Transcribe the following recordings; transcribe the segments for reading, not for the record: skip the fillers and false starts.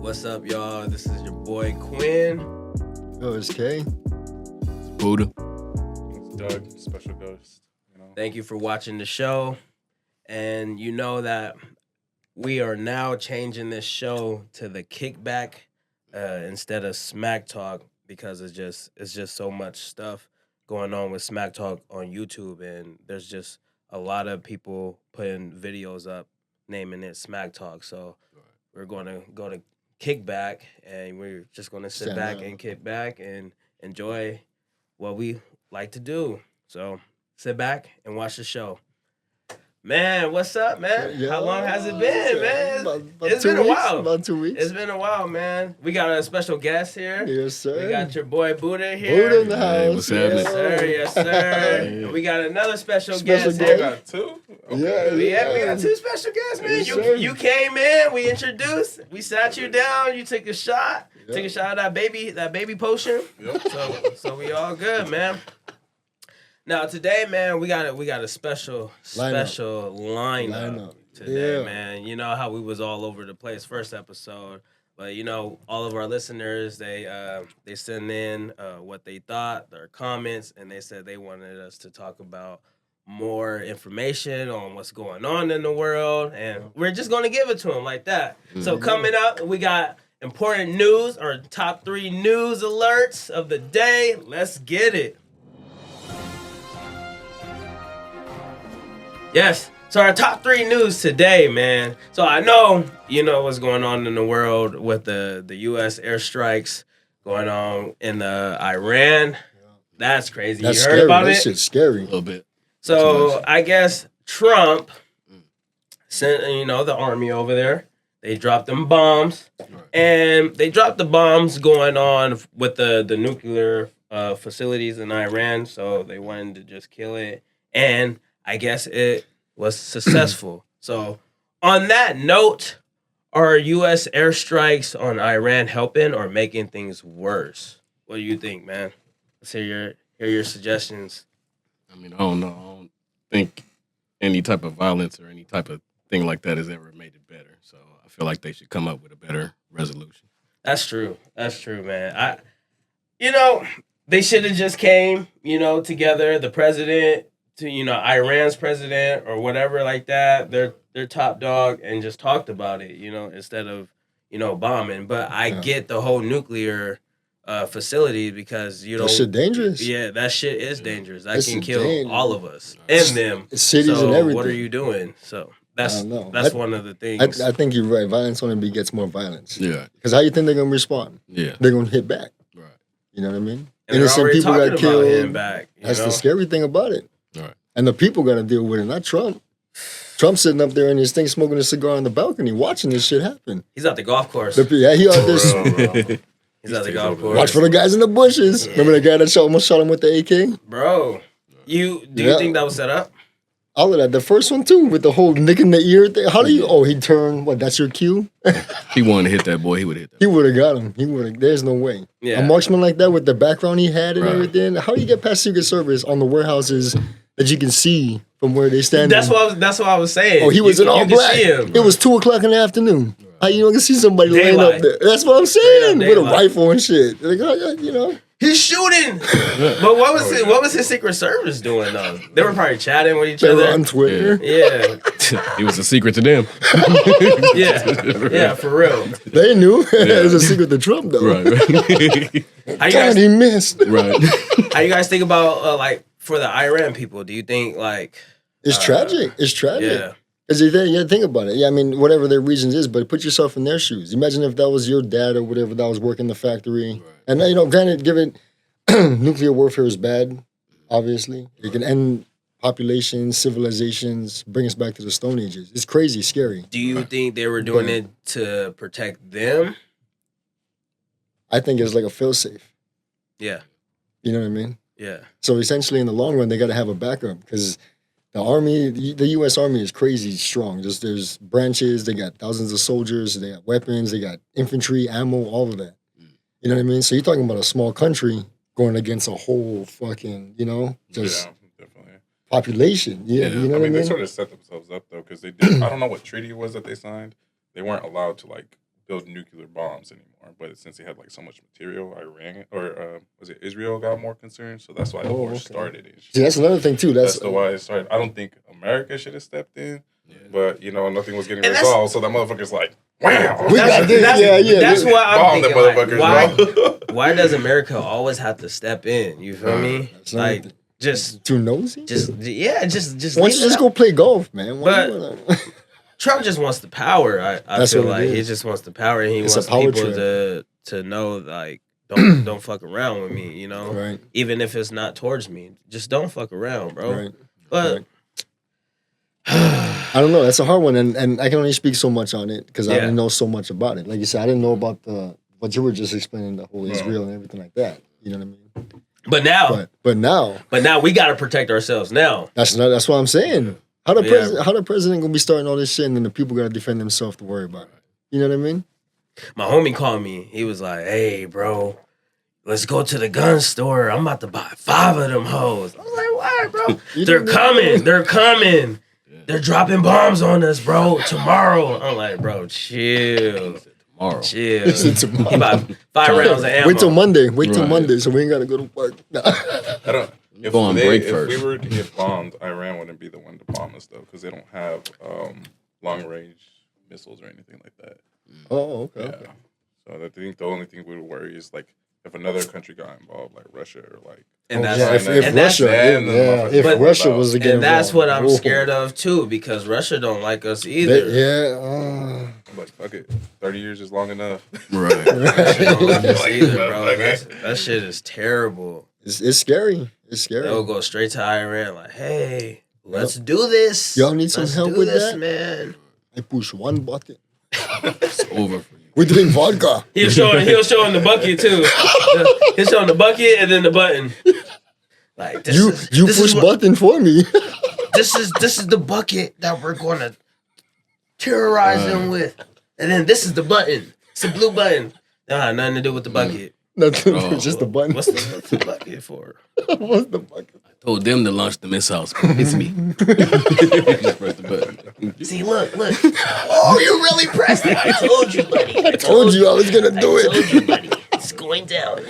What's up, y'all? This is your boy Quinn. Yo, it's Kay. Buddha. It's Doug, special ghost. Thank you for watching the show. And you know that we are now changing this show to the Kickback instead of Smack Talk because it's just so much stuff going on with Smack Talk on YouTube, and there's just a lot of people putting videos up naming it Smack Talk. So we're going to go to Kickback, and we're just going to sit back and kick back and enjoy what we like to do. So sit back and watch the show. Man, what's up, man? Yeah. How long has it been, man? About It's 2 been a weeks, while. About 2 weeks. It's been a while, man. We got a special guest here. Yes, sir. We got your boy Buddha here. Buddha in the Hey, house. what's happening? Yes, sir. Yes, sir. Yeah. We got another special Special guest guest. here. Got two? Yeah. We got two special guests, man. Yes, sir. You came in, we introduced, we sat you down, you took a shot, Yep. took a shot of that baby potion. Yep. So we all good, man. Now today, man, we got a special lineup today, Yeah. man. You know how we was all over the place first episode, but you know all of our listeners they send in what they thought, their comments, and they said they wanted us to talk about more information on what's going on in the world, and we're just gonna give it to them like that. So coming up, we got important news, our top 3 news alerts of the day. Let's get it. Yes. So our top 3 news today, man. So I know you know what's going on in the world with the U.S. airstrikes going on in Iran. That's crazy. That's you scary. heard about That it? shit's scary. A little bit. So I guess Trump sent the army over there. They dropped them bombs, and they dropped the bombs going on with the nuclear facilities in Iran. So they wanted to just kill it, and I guess it was successful. So on that note, are U.S. airstrikes on Iran helping or making things worse? What do you think, man? Let's hear your suggestions. I mean, I don't know. I don't think any type of violence or any type of thing like that has ever made it better. So I feel like they should come up with a better resolution. That's true. That's true, man. They should have just came, together. The president to, Iran's president or whatever like that. Their top dog, and just talked about it, instead of, bombing. But I get the whole nuclear facility because That shit dangerous. Yeah, that shit is dangerous. That That's can kill dangerous. all of us and them. Cities So and everything. what are you doing? So that's I don't know. that's one of the things. I think you're right. Violence only begets more violence. Yeah. Because how you think they're going to respond? Yeah. They're going to hit back. Right. You know what I mean? and they're already talking about hitting back. That's the scary thing about it. Right. And the people got to deal with it, not Trump. Trump's sitting up there in his thing, smoking a cigar on the balcony, watching this shit happen. He's at the golf course. He out there. He's at the golf course. Watch for the guys in the bushes. Remember the guy that almost shot him with the AK? Bro, you Yeah. think that was set up? All of that. The first one, too, with the whole nick in the ear thing. How do you... Oh, he turned... What, that's your cue? He wanted to hit that boy. He would have hit He that. would have got him. He would have... There's no way. Yeah. A marksman like that with the background he had and Right. everything. How do you get past Secret Service on the warehouses that you can see from where they stand? That's what I was saying. Oh, he was in all can black. see him. It was 2:00 in the afternoon. How you can see somebody laying Daylight. up there? That's what I'm saying. Straight With up a daylight. rifle and shit. Like, He's shooting. But what was his Secret Service doing though? They were probably chatting with each they were other. on Twitter. Yeah, It was a secret to them. yeah, for real. They knew. It was a secret to Trump, though. Right. How you God, guys, he missed. Right. how you guys think about for the Iran people? Do you think It's tragic. It's tragic. yeah? Because you think about it. Yeah, I mean, whatever their reasons is, but put yourself in their shoes. Imagine if that was your dad or whatever that was working the factory. And, granted, given nuclear warfare is bad, obviously. It can end populations, civilizations, bring us back to the Stone Ages. It's crazy, scary. Do you think they were doing it to protect them? I think it's like a failsafe. Yeah, You know what I mean? yeah. So essentially, in the long run, they got to have a backup because the army, the U.S. Army is crazy strong. There's branches. They got thousands of soldiers. They got weapons. They got infantry, ammo, all of that. You know what I mean? So you're talking about a small country going against a whole fucking, just Yeah, definitely. population. Yeah, you know I what I mean, they mean? sort of set themselves up though, because they did. I don't know what treaty it was that they signed. They weren't allowed to build nuclear bombs anymore. But since they had like so much material, Iran or was it Israel got more concerned, so that's why the war started. And See, that's another thing too. That's the why it started. I don't think America should have stepped in, but nothing was getting resolved, so that motherfucker's like, wow. That's why I'm thinking, motherfuckers, why does America always have to step in? You feel me? Like, just too nosy. Just why don't you just go play golf, man? Trump just wants the power. I feel like he just wants the power, and he wants people to know, like, don't fuck around with me, you know? Right. Even if it's not towards me. Just don't fuck around, bro. Right. But I don't know. That's a hard one, and I can only speak so much on it because I don't know so much about it. Like you said, I didn't know about what you were just explaining, the whole Israel and everything like that. You know what I mean? But now we gotta protect ourselves. Now that's what I'm saying. How the president gonna be starting all this shit, and then the people gotta defend themselves to worry about it? You know what I mean? My homie called me. He was like, "Hey, bro, let's go to the gun store. I'm about to buy 5 of them hoes." I was like, "Why, bro? They're coming. They're dropping bombs on us, bro. Tomorrow." I'm like, "Bro, chill. Chill. Tomorrow. He bought 5 rounds of ammo. Wait till Monday, so we ain't gotta go to work." I don't. If we were to get bombed, Iran wouldn't be the one to bomb us though, because they don't have long range missiles or anything like that. Oh, okay. Yeah. Okay. So I think the only thing we would worry is like if another country got involved, like Russia or like. And that's if Russia was again, and that's what I'm scared of too, because Russia don't like us either. But fuck it, 30 years is long enough. Right. That shit is terrible. It's scary. It's scary. They'll go straight to Iran, like, "Hey, let's do this. Y'all need some help with that, man." I push one button. It's over for you. We drink vodka. He was showing the bucket too. He's showing the bucket and then the button. Like you push button for me. This is the bucket that we're gonna terrorize them with, and then this is the button. It's a blue button. Nothing to do with the bucket. Nothing. Just the button. What's the bucket for? What's the bucket? I told them to launch the missiles. It's me. Just press the button. See, look. Oh, you really pressed it. I told you, buddy. I told you I was gonna do it. I told you, buddy. It's going down.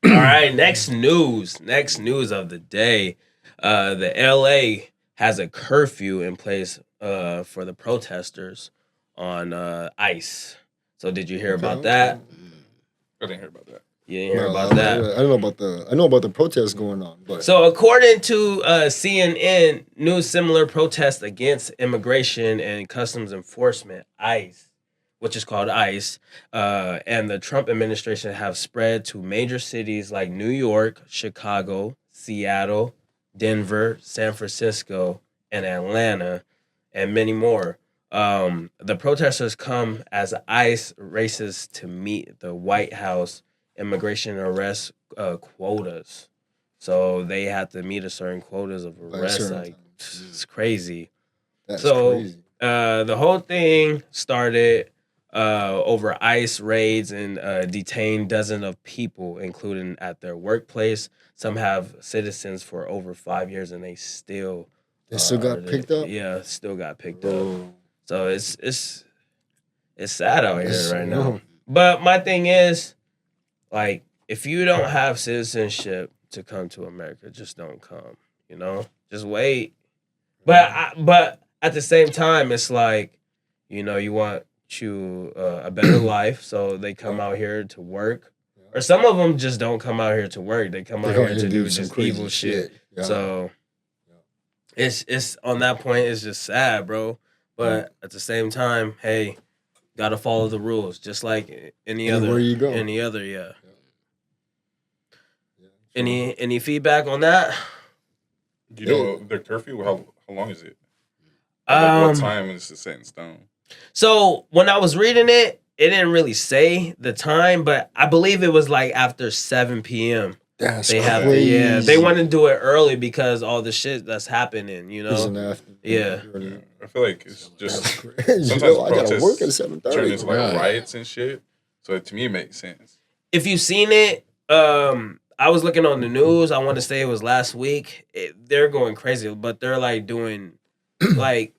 All right, next news of the day. The LA has a curfew in place for the protesters on ICE. So did you hear about that? I didn't hear about that. You didn't hear about that? I know about the protests going on. But So according to CNN, new similar protests against immigration and customs enforcement, ICE, which is called ICE, and the Trump administration have spread to major cities like New York, Chicago, Seattle, Denver, San Francisco, and Atlanta, and many more. The protesters come as ICE races to meet the White House immigration arrest quotas. So they have to meet a certain quotas of arrests. Like, it's crazy. That's crazy. The whole thing started over ICE raids and detained dozens of people, including at their workplace. Some have citizens for over 5 years, and they still got picked up. Yeah, still got picked up. So it's sad out here right now. But my thing is, like, if you don't have citizenship to come to America, just don't come. You know, just wait. But at the same time, it's like, you know, you want a better life, so they come out here to work. Or some of them just don't come out here to work. They come out here to do just evil shit. Yeah. So it's on that point, it's just sad, bro. But at the same time, hey, gotta follow the rules, just like Anywhere you go. Yeah. Any feedback on that? Do you know the curfew? How long is it? What time is it set in stone? So when I was reading it, it didn't really say the time, but I believe it was like after 7 p.m. That's crazy. They want to do it early because all the shit that's happening, you know. Yeah. I feel like it's just sometimes I gotta work at 7:30. Turn into like riots and shit. So to me, it makes sense. If you've seen it, I was looking on the news. I want to say it was last week. They're going crazy, but they're like doing like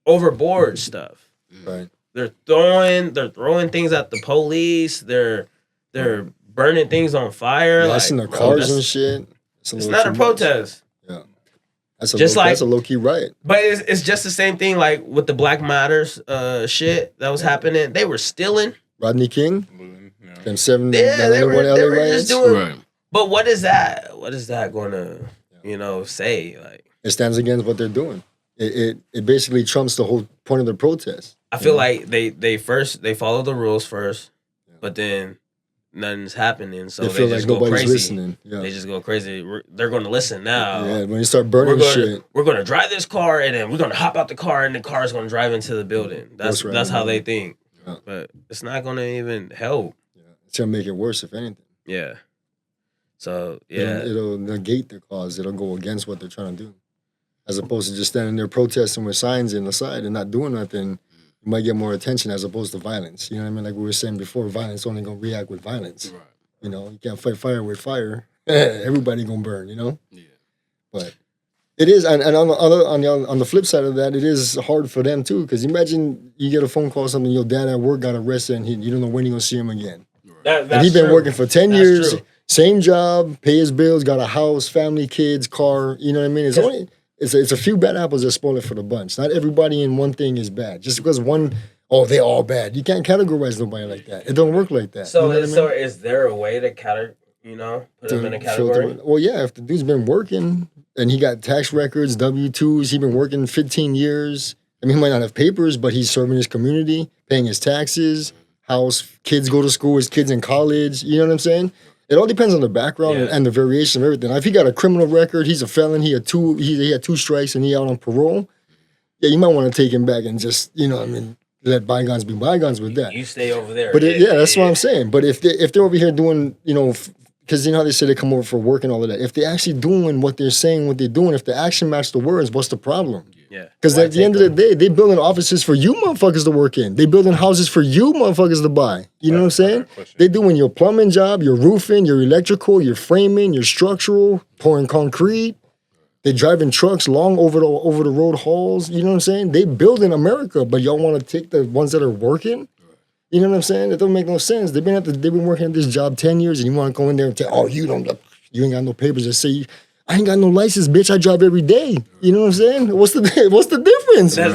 overboard stuff. Right. They're throwing things at the police. They're burning things on fire. Yeah, like, in their cars and shit. It's not a protest. Yeah, that's a low key riot. But it's just the same thing like with the Black Matters shit that was happening. They were stealing. Rodney King, them 7 yeah, they were riots. just doing. Right. But what is that? What is that going to say? Like, it stands against what they're doing. It basically trumps the whole point of the protest. I feel like they follow the rules first, but then nothing's happening, so they just go crazy. Listening. Yeah. They just go crazy. They're going to listen now. Yeah, when you start burning shit, we're going to drive this car, and then we're going to hop out the car, and the car is going to drive into the building. That's how they think. Yeah. But it's not going to even help. Yeah. It's going to make it worse, if anything. Yeah. So yeah, it'll negate the cause. It'll go against what they're trying to do, as opposed to just standing there protesting with signs in the side and not doing nothing. You might get more attention as opposed to violence. You know what I mean? Like we were saying before, violence only gonna react with violence. Right. You know, you can't fight fire with fire. Everybody gonna burn. You know. Yeah. But it is, and on the flip side of that, it is hard for them too. Because imagine you get a phone call, something your dad at work got arrested, and you don't know when you're gonna see him again. Right. And he's been working for 10 years. True. Same job, pay his bills, got a house, family, kids, car. You know what I mean? It's a few bad apples that spoil it for the bunch. Not everybody in one thing is bad. Just because they're all bad. You can't categorize nobody like that. It don't work like that. So, is there a way to put them in a category? Well, yeah. If the dude's been working and he got tax records, W-2s, he's been working 15 years. I mean, he might not have papers, but he's serving his community, paying his taxes, house, kids go to school, his kids in college. You know what I'm saying? It all depends on the background and the variation of everything. If he got a criminal record, he's a felon, he had two strikes and he out on parole, yeah, you might want to take him back and just, let bygones be bygones with that. You stay over there. But that's what I'm saying. But if they're over here doing, because you know how they say they come over for work and all of that. If they're actually doing what they're saying, what they're doing, if the action match the words, what's the problem? Yeah. Because at the end of the day, they building offices for you motherfuckers to work in. They building houses for you motherfuckers to buy. You know what I'm saying? They doing your plumbing job, your roofing, your electrical, your framing, your structural, pouring concrete. They driving trucks long over the road hauls. You know what I'm saying? They building America, but y'all want to take the ones that are working? You know what I'm saying? It don't make no sense. They've been working at this job 10 years, and you want to go in there and say, "Oh, you ain't got no papers that say." I ain't got no license, bitch. I drive every day. You know what I'm saying? What's the difference? That's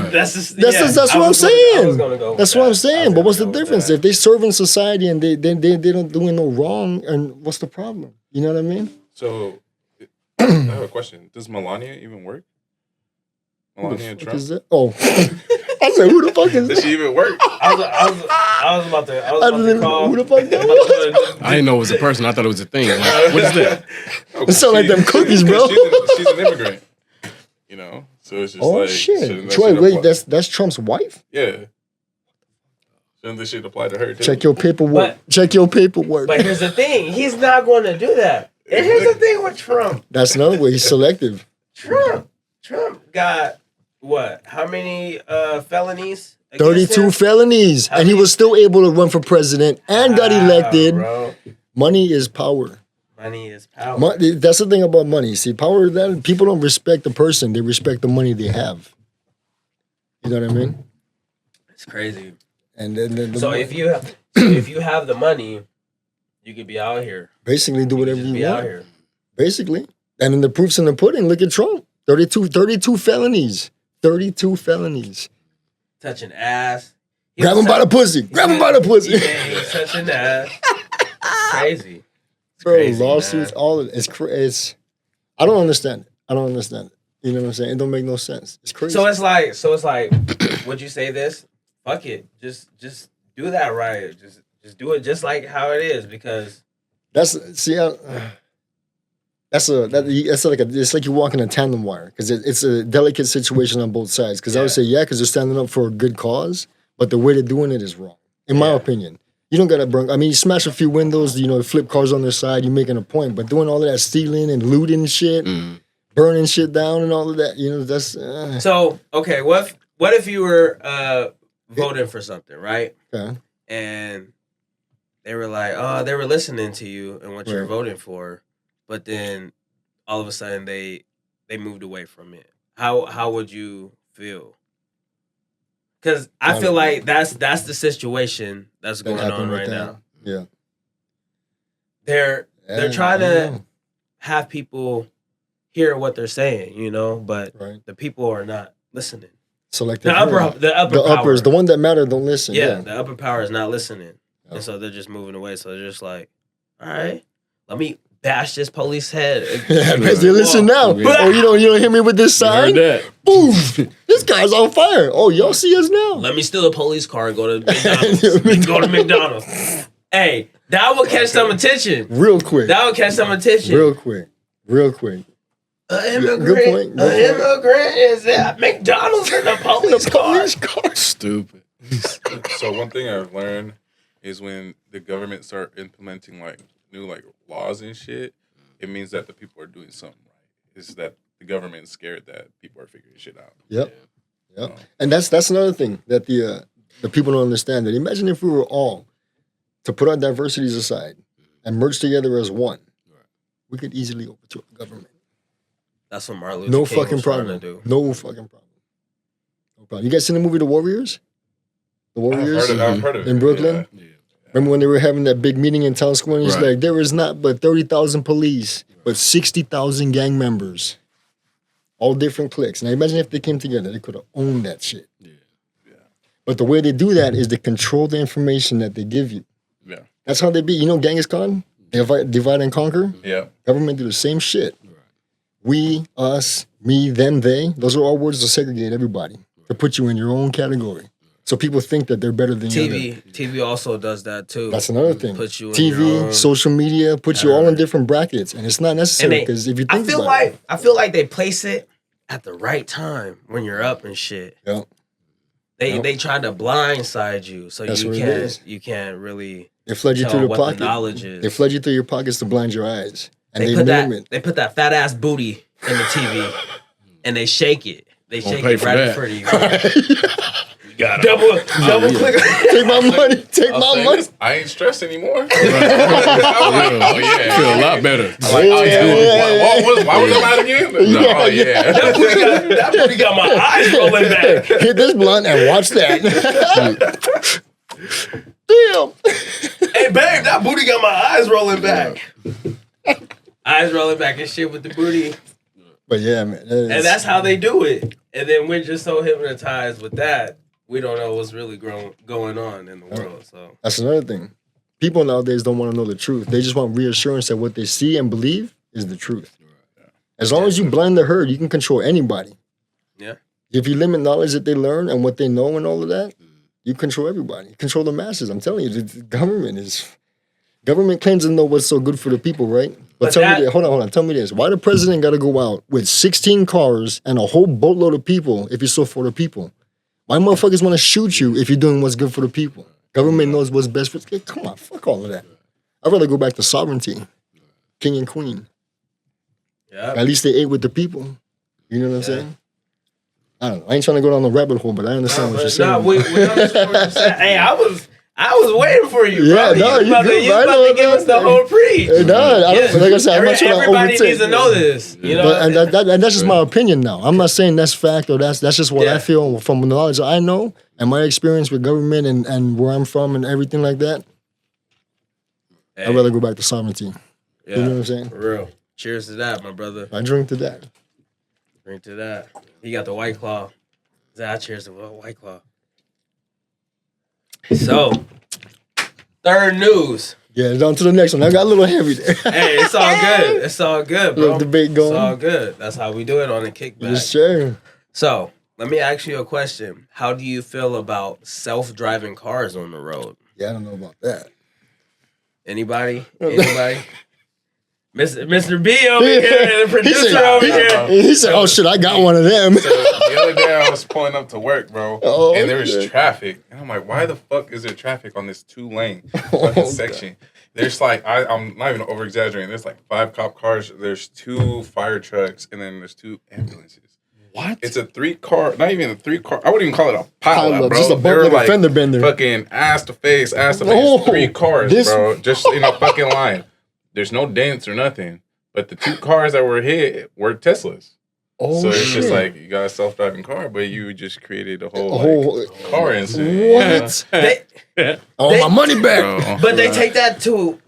what I'm saying. That's what I'm saying. But what's the difference? If they serve in society and they don't doing no wrong, and what's the problem? You know what I mean? So I have a question. Does Melania even work? Melania Trump? Oh. I said, who the fuck is that? Does she even work? I was about to call. Who the fuck that was? I didn't know it was a person. I thought it was a thing. Like, what is that? It sound like them cookies, bro. She's an immigrant. So it's just oh shit, Troy, wait, that's Trump's wife? Yeah. Shouldn't this shit apply to her too? Check your paperwork. But here's the thing: he's not going to do that. And here's the thing with Trump. That's another way. He's selective. Trump got. What? How many felonies? 32 felonies. And he was still able to run for president and got elected. Bro. Money is power. Money is power. That's the thing about money. See, power, that people don't respect the person. They respect the money they have. You know what I mean? It's crazy. And then so if you have the money, you could be out here. Basically do whatever you be want. Out here. Basically. And then the proof's in the pudding. Look at Trump. 32 felonies. 32 felonies. Touching ass. Grab him by the pussy. Grab him by the pussy. He was touching ass. Crazy. It's bro, crazy, lawsuits, man. all of it. It's I don't understand it. You know what I'm saying? It don't make no sense. It's crazy. So it's like, would you say this? Fuck it. Just do that right. Just do it just like how it is, because it's like you walk in a tandem wire, because it's a delicate situation on both sides. Because I would say, because they're standing up for a good cause, but the way they're doing it is wrong, in my opinion. You don't gotta burn. I mean, you smash a few windows, flip cars on their side, you're making a point. But doing all of that stealing and looting and shit, burning shit down and all of that, that's. So okay, what if you were voting for something, right? Okay. And they were like, oh, they were listening to you and what you're voting for. But then all of a sudden they moved away from it. How would you feel? Because I feel like that's the situation that's going on right now. Yeah. They're trying to have people hear what they're saying, you know, but the people are not listening. So like the upper uppers, the one that matter, don't listen. Yeah, the upper power is not listening, and so they're just moving away. So they're just like, all right, let me bash this police head. Yeah, they listen now. Oh, you don't hear me with this sign? Boom! This guy's on fire. Oh, y'all see us now? Let me steal a police car and go to McDonald's. Go to McDonald's. Hey, that will catch some attention. Real quick. That will catch some attention. Real quick. An immigrant is at McDonald's in a police car. Stupid. So one thing I've learned is when the government start implementing like new like laws and shit, it means that the people are doing something right. It's that the government's scared that people are figuring shit out. Yep. And that's another thing that the people don't understand. That imagine if we were all to put our diversities aside and merge together as one, we could easily overthrow the government. That's what Martin Luther King was trying to do. No fucking problem. No problem. You guys seen the movie The Warriors? The Warriors I've heard of it. In Brooklyn? Yeah. Remember when they were having that big meeting in Town Square? And he's like, there is not but 30,000 police, but 60,000 gang members. All different cliques. Now imagine if they came together, they could have owned that shit. Yeah. But the way they do that is they control the information that they give you. Yeah. That's how they be. You know Genghis Khan? Divide and conquer? Yeah. Government do the same shit. We, us, me, them, they. Those are all words to segregate everybody, to put you in your own category. So people think that they're better than you. TV also does that too. That's another thing. Puts you in TV, your own, social media, puts you all in different brackets. And it's not necessary because if you think I feel like they place it at the right time when you're up and shit. Yeah. They try to blindside you so you can't really they fled you through the pocket. The knowledge is. They fled you through your pockets to blind your eyes. And they put that fat ass booty in the TV and they shake it. They shake it right in front of you. You got double click. Take my money. Take my money. I ain't stressed anymore. Feel a lot better. Why was I mad again? That booty got my eyes rolling back. Hit this blunt and watch that. Damn. Hey babe, that booty got my eyes rolling back. Eyes rolling back and shit with the booty. But yeah, man. And that's how they do it. And then we're just so hypnotized with that, we don't know what's really going on in the world. So that's another thing. People nowadays don't want to know the truth. They just want reassurance that what they see and believe is the truth. As long as you blind the herd, you can control anybody. Yeah. If you limit knowledge that they learn and what they know and all of that, you control everybody. You control the masses. I'm telling you, the government claims to know what's so good for the people, right? But tell me this. Hold on. Tell me this. Why the president got to go out with 16 cars and a whole boatload of people if he's so for the people? Why motherfuckers want to shoot you if you're doing what's good for the people? Government knows what's best for the people. Come on, fuck all of that. I'd rather go back to sovereignty. King and queen. Yeah. At least they ate with the people. You know what I'm saying? I don't know. I ain't trying to go down the rabbit hole, but I understand what you're saying. We understand what you're saying. Hey, I was waiting for you, bro. Yeah, you about to give us the whole preach. Like I said, I'm not trying to everybody needs to know this. You know, and that's just my opinion now. I'm not saying that's fact or that's just what I feel from the knowledge I know and my experience with government and where I'm from and everything like that. Hey. I'd rather go back to sovereignty. Yeah. You know what I'm saying? For real. Cheers to that, my brother. I drink to that. Drink to that. He got the White Claw. Cheers to White Claw. So, third news. Yeah, on to the next one. I got a little heavy there. Hey, it's all good. It's all good, bro. Little debate going. It's all good. That's how we do it on the Kickback. Yes, sir. So, let me ask you a question. How do you feel about self-driving cars on the road? Yeah, I don't know about that. Anybody? Mr. B over here, the producer over here. He said, "Oh shit, I got one of them." So the other day I was pulling up to work, bro, and there was traffic, and I'm like, "Why the fuck is there traffic on this 2-lane fucking section?" There's like, I'm not even over exaggerating. There's like 5 cop cars. There's 2 fire trucks, and then there's 2 ambulances. What? It's a 3-car, not even a 3-car. I wouldn't even call it a pileup, bro. Just a bump like a fender bender. Fucking ass to face. 3 cars, bro, just in a fucking line. There's no dents or nothing, but the 2 cars that were hit were Teslas. Oh, so it's shit. just like you got a self-driving car, but you just created a whole like, car incident. What? They, I want my money back. Bro. but they take that to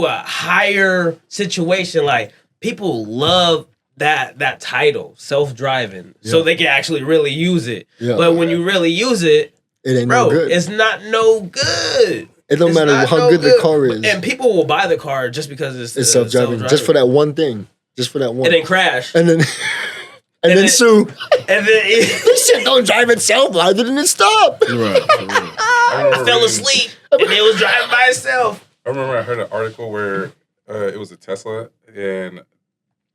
a higher situation. Like people love that title, self-driving, so they can actually really use it. Yeah. But when you really use it, It ain't bro, no good. it's not no good. It don't It's matter not how no good the car is. And people will buy the car just because it's self-driving. Just for that one thing. Just for that one. And then crash. And then And then then- sue. And then This shit don't drive itself. Why didn't it stop? Right. I fell asleep and it was driving by itself. I remember I heard an article where it was a Tesla, and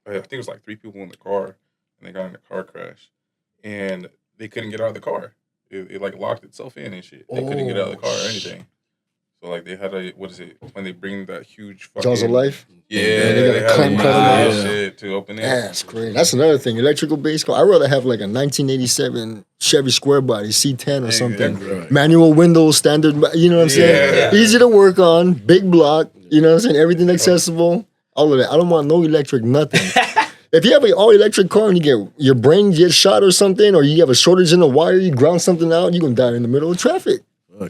I think it was like 3 people in the car, and they got in a car crash, and they couldn't get out of the car. It like locked itself in and shit. They couldn't get out of the car or anything. So like they had a, what is it, when they bring that huge fucking Jaws of life. Yeah, they they gotta had climb to use cut 'em that out. shit to open it. That's great. That's another thing. Electrical based car. I'd rather have like a 1987 Chevy Square Body C10 or something. Exactly. Manual windows, standard. You know what I'm saying? Yeah. Easy to work on. Big block. You know what I'm saying? Everything accessible. All of that. I don't want no electric nothing. If you have an all electric car and you get your brain gets shot or something, or you have a shortage in the wire, you ground something out, you're gonna die in the middle of traffic.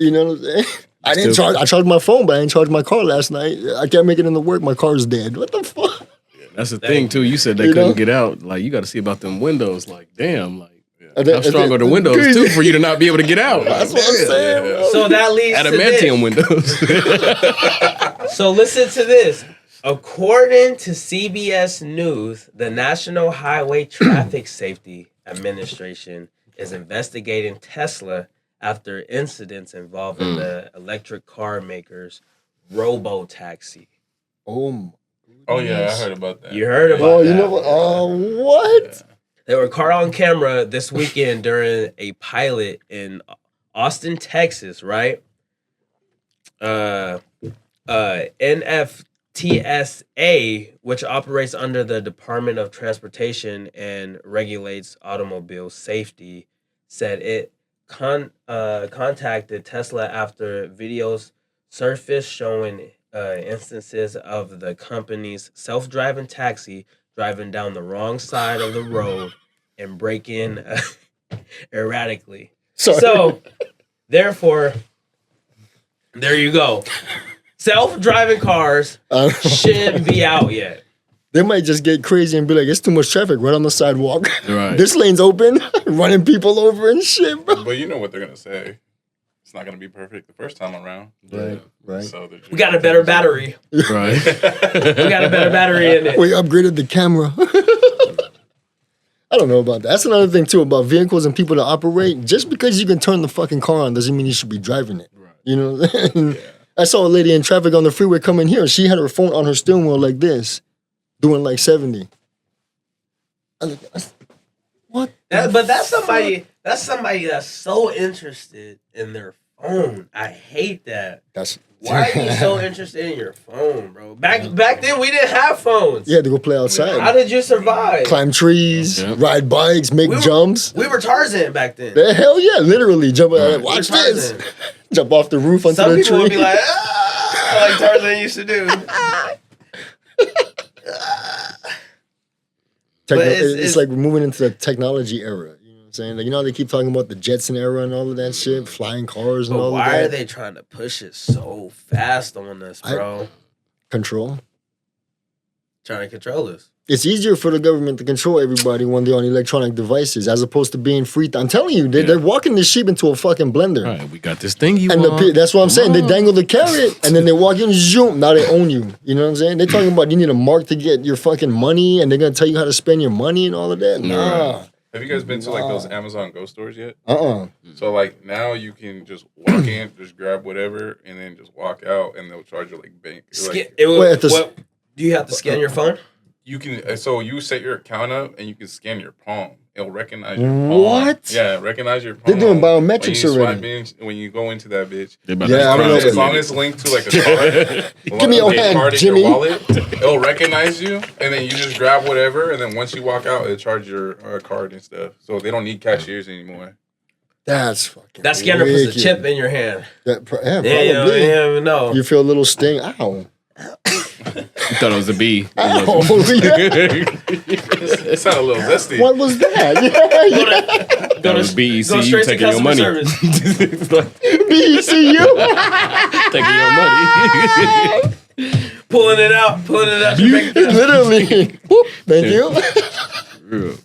You know what I'm saying? I charged my phone, but I didn't charge my car last night. I can't make it into work. My car's dead. What the fuck? That's the thing too. You said they You couldn't know? get out. Like you got to see about them windows. Like damn. Like And then- how strong and are the then- windows too for you to not be able to get out? That's what I'm saying, bro. So that leads to this. Adamantium windows. So listen to this. According to CBS News, the National Highway Traffic Safety Administration is investigating Tesla after incidents involving the electric car maker's robo-taxi. Oh, Oh yeah, I heard about that. You heard about oh, that? you know what? Oh, what? They were caught on camera this weekend during a pilot in Austin, Texas, right? NFTSA, which operates under the Department of Transportation and regulates automobile safety, said it contacted Tesla after videos surfaced showing instances of the company's self-driving taxi driving down the wrong side of the road and braking erratically. Sorry. So, therefore, there you go. Self-driving cars shouldn't be out yet. They might just get crazy and be like, it's too much traffic right on the sidewalk. Right. This lane's open, running people over and shit, bro. But you know what they're gonna say. It's not gonna be perfect the first time around. Right. So they're just- We got a better battery. Right. We got a better battery in it. We upgraded the camera. I don't know about that. That's another thing too about vehicles and people that operate. Just because you can turn the fucking car on doesn't mean you should be driving it. Right. You know? I saw a lady in traffic on the freeway coming here. She had her phone on her steering wheel like this, doing like 70. What? But that's somebody. That's somebody that's so interested in their phone. I hate that. That's Why are you so interested in your phone, bro? Back then, we didn't have phones. You had to go play outside. How did you survive? Climb trees, Yeah. ride bikes, make We were- jumps. We were Tarzan back then. The hell yeah, literally jump. Watch We this. Tarzan. Jump off the roof onto Some the people tree. would be like, ah, like Tarzan used to do. Techno- but it's- it's, it's- like we're moving into the technology era. You know what I'm saying? Like, you know how they keep talking about the Jetson era and all of that shit, flying cars and But all why of that. are they trying to push it so fast on us, bro? Control. Trying to control us. It's easier for the government to control everybody when they're on electronic devices as opposed to being free. I'm telling you, they're walking the sheep into a fucking blender. All right, we got this thing you And want. that's what I'm saying. They dangle the carrot and then they walk in, zoom. Now they own you. You know what I'm saying? They're talking about you need a mark to get your fucking money and they're going to tell you how to spend your money and all of that. Nah. Have you guys been to like those Amazon Go stores yet? Uh-uh. So like now you can just walk in, just grab whatever, and then just walk out, and they'll charge you like bank. Like, What, do you have to scan your phone? you can. So you set your account up, and you can scan your palm. It'll recognize your palm. What? Yeah, recognize your palm. They're doing biometrics when you already. swipe in, when you go into that bitch. Yeah, I don't know. As long as it's linked to like a card, Give me your a hand, card in Jimmy. your wallet, it'll recognize you, and then you just grab whatever, and then once you walk out, it'll charge your card and stuff. So they don't need cashiers anymore. That's fucking That scanner puts a wicked. chip in your hand. Yeah, Yeah, you don't probably. even know. You feel a little sting. Ow. You thought it was a bee. Ow. Yeah. It sounded a little zesty. What was that? That was BEC Go straight to taking your customer money. service. BECU. Taking your money. Pulling it out. Your bank account. Literally. Boop. Thank you. Real.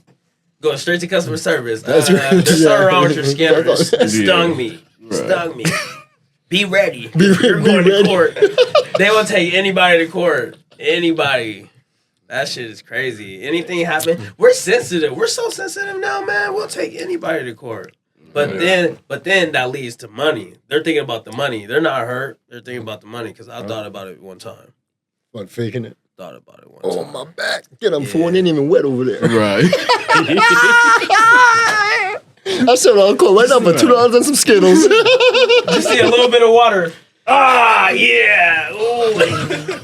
Going straight to customer service. That's right. There's something wrong with your scanner. That's It stung Yeah. me. Right. Stung me. Be ready. Be You're going ready. to court. They will take anybody to court. Anybody. That shit is crazy. Anything happen, we're sensitive. We're so sensitive now, man. We'll take anybody to court. But then that leads to money. They're thinking about the money. They're not hurt. They're thinking about the money. Because I thought about it one time. What, faking it? Thought about it one Oh, time. my back. Get them for one ain't even wet over there. Right. I said I'll call right now for $2 and some Skittles. Just see a little bit of water. Ah, yeah. Ooh.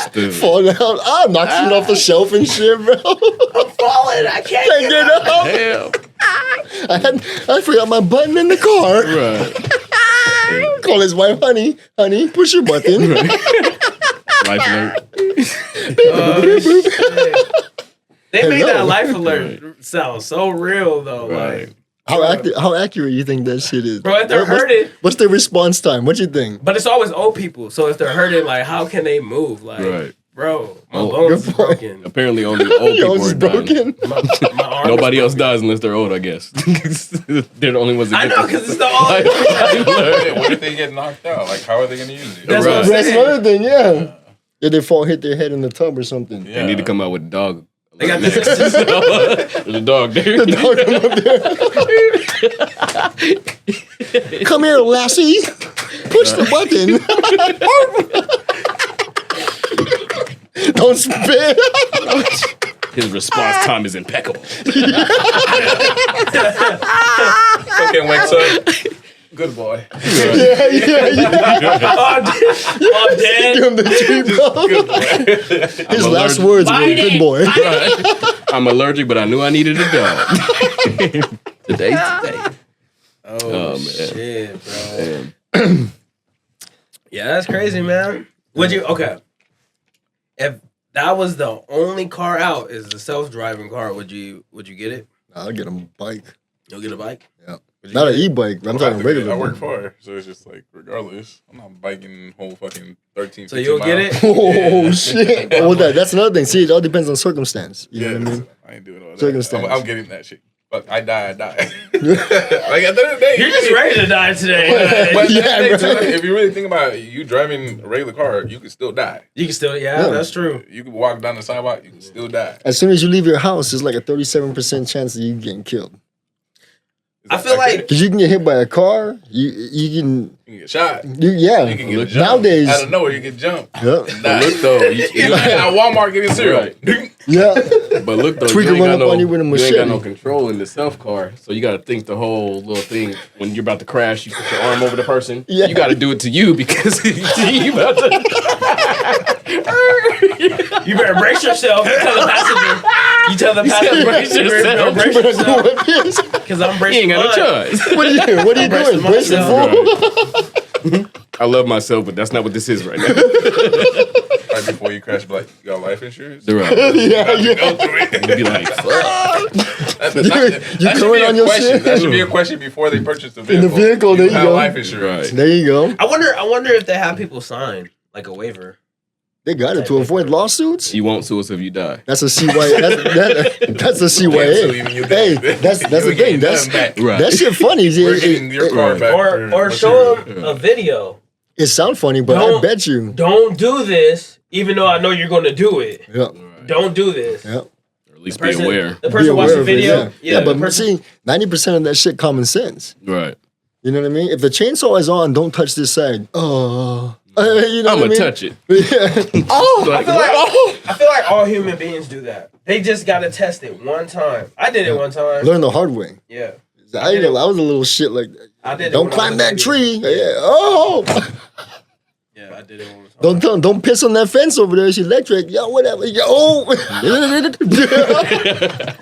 Still. Fall down. I knocked it off the shelf and shit, bro. I'm falling. I can't Can't get up. Hell. I forgot my button in the car. Right. Call his wife, honey, push your button. Life alert. Oh, shit. They made Hello. that life alert sound so real, though. Right. Like, How accurate you think that shit is? bro, if they're What's- hurting, What's their response time? What you think? but it's always old people. So if they're hurting, like, how can they move? Like, Right. bro, my Oh, bones good is point. broken. Apparently, only old people Yours are is dying. broken. My arm Nobody is else broken. dies unless they're old, I guess. They're the only ones that I get know, this. because it's the only. What if they get knocked out? Like, how are they gonna use it? That's what I'm That's saying. another thing, yeah. If they fall, hit their head in the tub or something. Yeah. They need to come out with a dog. They got There's this. a dog there. The dog come up there. Come here, lassie. Push the button. Don't spit. His response time is impeccable. Fucking wakes up. Good boy. Yeah. Oh, dead. Give him the treat, bro. His I'm last allergic. words were, Bite good it. boy. I'm allergic, but I knew I needed a dog. Today. Oh, man. shit, bro. Damn. Yeah, that's crazy, man. Would you, okay. If that was the only car out, is the self-driving car, would you get it? I'll get him a bike. You'll get a bike? Yeah. Would you Not an get it? e-bike. I'm talking regular. I work bike. for her, so it's just like, regardless, I'm not biking whole fucking 13, So 15 you'll get miles. it? Oh, shit. Well, that's another thing. See, it all depends on circumstance. You know what I mean? I ain't doing all that. Circumstance. I'm getting that shit. But I die. Like, at the end of the day, You're just ready to die today. But at the Yeah, end of the day, right. too, if you really think about it, you driving a regular car, you can still die. You can still, yeah, Yeah. that's true. You can walk down the sidewalk, you can still die. As soon as you leave your house, there's like a 37% chance that you getting killed. Is I that feel like- accurate? Because you can get hit by a car. You You can get shot. can You can get Look, jumped. nowadays- Out of nowhere, you get jumped. yeah, And die. Look though, It's like at Walmart getting cereal. Right. yeah. but look though, Tweaker you ain't run got up no, on you with a you ain't got machete. no control in the self car, so you got to think the whole little thing. When you're about to crash, you put your arm over the person. Yeah. You got to do it to you because you about to. You better brace yourself. You tell the passenger. You tell the passenger, brace yourself. brace You better yourself. do what it is. Because I'm He bracing ain't got no mine. choice. What are you doing? What are you bracing doing? Brace the myself. fool? I love myself, but that's not what this is right now. Right before you crash, be like, you got life insurance? They're right. Yeah, You yeah. go through it. You'd be like, fuck. That You should going be a on your question. shit? That should be a question before they purchase the In vehicle. the vehicle, there you have go. life insurance. Right. There you go. I wonder if they have people sign like a waiver. They got it to avoid lawsuits. You won't sue us if you die. That's a CYA. That's a Cancel CYA. even you Hey, dead. that's You the ain't getting thing. That's nothing back. Right. that shit funny. We're getting your car back. Or show them a video. It sound funny, but I Don't- bet you. Don't do this, even though I know you're going to do it. Yeah, Don't do this. yeah. Or at least be aware. The Be person watched aware the of it, video. yeah. the But person, see, 90% of that shit common sense. Right. You know what I mean? If the chainsaw is on, don't touch this side. You know I'm what I going mean? to touch it. Yeah. I feel like all human beings do that. They just got to test it one time. I did it one time. Learn the hard way. Yeah. I was a little shit like that. I did it Don't when I climb was that a kid. tree. Yeah. Oh. Yeah, I did it one time. Don't piss on that fence over there. It's electric. Yo, whatever. Yo. Oh.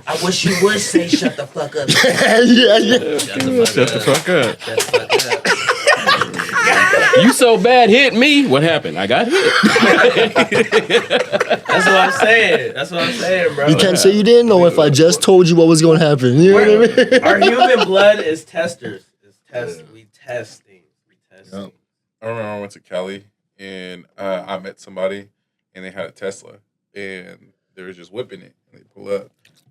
I wish you would say shut the fuck up. yeah. Shut the fuck up. Shut the fuck up. You so bad, hit me. What happened? I got hit. That's what I'm saying. That's what I'm saying, bro. You can't say you didn't know if I just told you what was going to happen. You know what I mean? Our human blood is testers. We test things. Yep. I remember I went to Cali and I met somebody and they had a Tesla and they were just whipping it and they pull up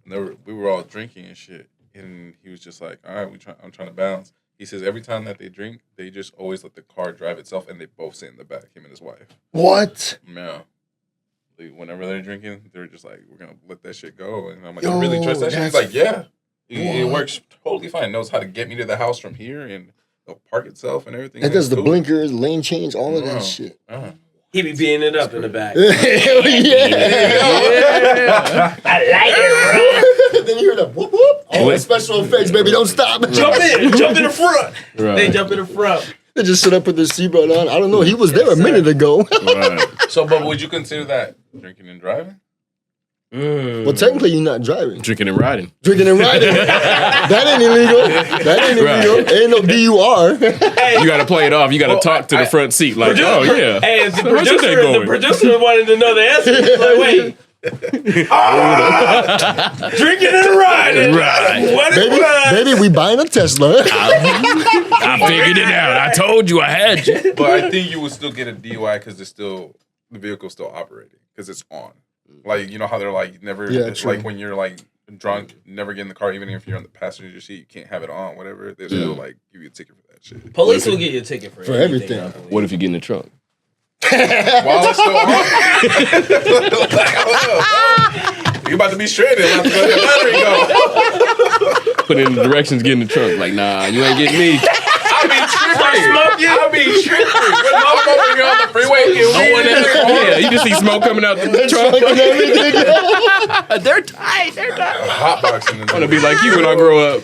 and we were all drinking and shit and he was just like, all right, I'm trying to balance. He says every time that they drink, they just always let the car drive itself and they both sit in the back, him and his wife. What? Yeah. Whenever they're drinking, they're just like, we're going to let that shit go. And I'm like, you really trust that shit? He's like, yeah. It works totally fine. It knows how to get me to the house from here and it'll park itself and everyking. It does the blinkers, lane change, all of that shit. He be beating it up in the back. Yeah. I like it, bro. Then you hear the whoop whoop. Oh, special effects, baby. Don't stop. Jump in the front. Right. They jump in the front. They just sit up with their seatbelt on. I don't know. He was there a minute ago. Right. So, but would you consider that drinking and driving? Well, technically, you're not driving. Drinking and riding. Drinking and riding. That ain't illegal. That ain't illegal. Right. Ain't no DUR. Hey, You got to play it off. You got to talk to the front seat. Like, oh, yeah. Hey, the How's your day producer, going? the producer wanted to know the answer. He's like, wait. Drinking and riding. Right. What is Baby, we buying a Tesla. I figured it out. I told you I had you. But I think you would still get a DUI because the vehicle's still operating because it's on. Like, you know how they're like, never, Yeah, it's true. like when you're like drunk, never get in the car, even if you're on the passenger seat, you can't have it on, whatever. They still like give you a ticket for that shit. Police will get you a ticket for everything. I believe. What if you get in the trunk? While it's still on. Like, oh, you about to be stranded. About to let the battery go. Put in the directions, get in the trunk. Like, nah, you ain't getting me. I'll be tripping. When I'm over here on the freeway, Yeah, you just see smoke coming out the trunk. They're tight. hotboxing. I'm gonna be like you when I grow up.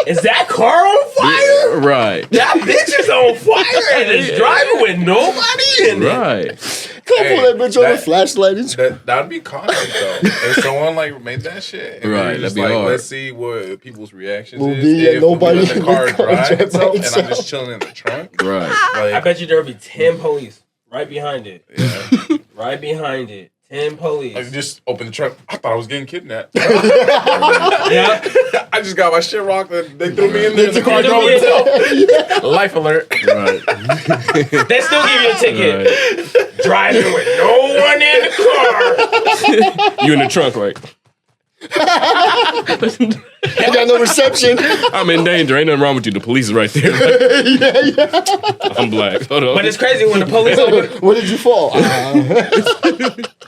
Is that car on fire? Right. That bitch is on fire and it's driving with nobody in it. Right. Come pull that bitch on a flashlight. That'd be content though. If someone like made that shit, and Right, right? Just that'd be like, hard. let's see what people's reactions Will is. be, If nobody we let in the car the car drive drive itself, by and I'm itself. just chilling in the trunk. Right. I Like, bet you there'll be 10 police right behind it. yeah. Right behind it. 10 police. Like, just open the trunk. I thought I was getting kidnapped. Yeah. I just got my shit rocked and they threw me in there and the car drove threw me in. itself. Life alert. Right. They still give you a ticket. Right. Driving with no one in the car. You in the trunk, right? I got no reception. I'm in danger. Ain't nothing wrong with you. The police is right there. I'm black. Hold on. But it's crazy when the police open. Where did you fall?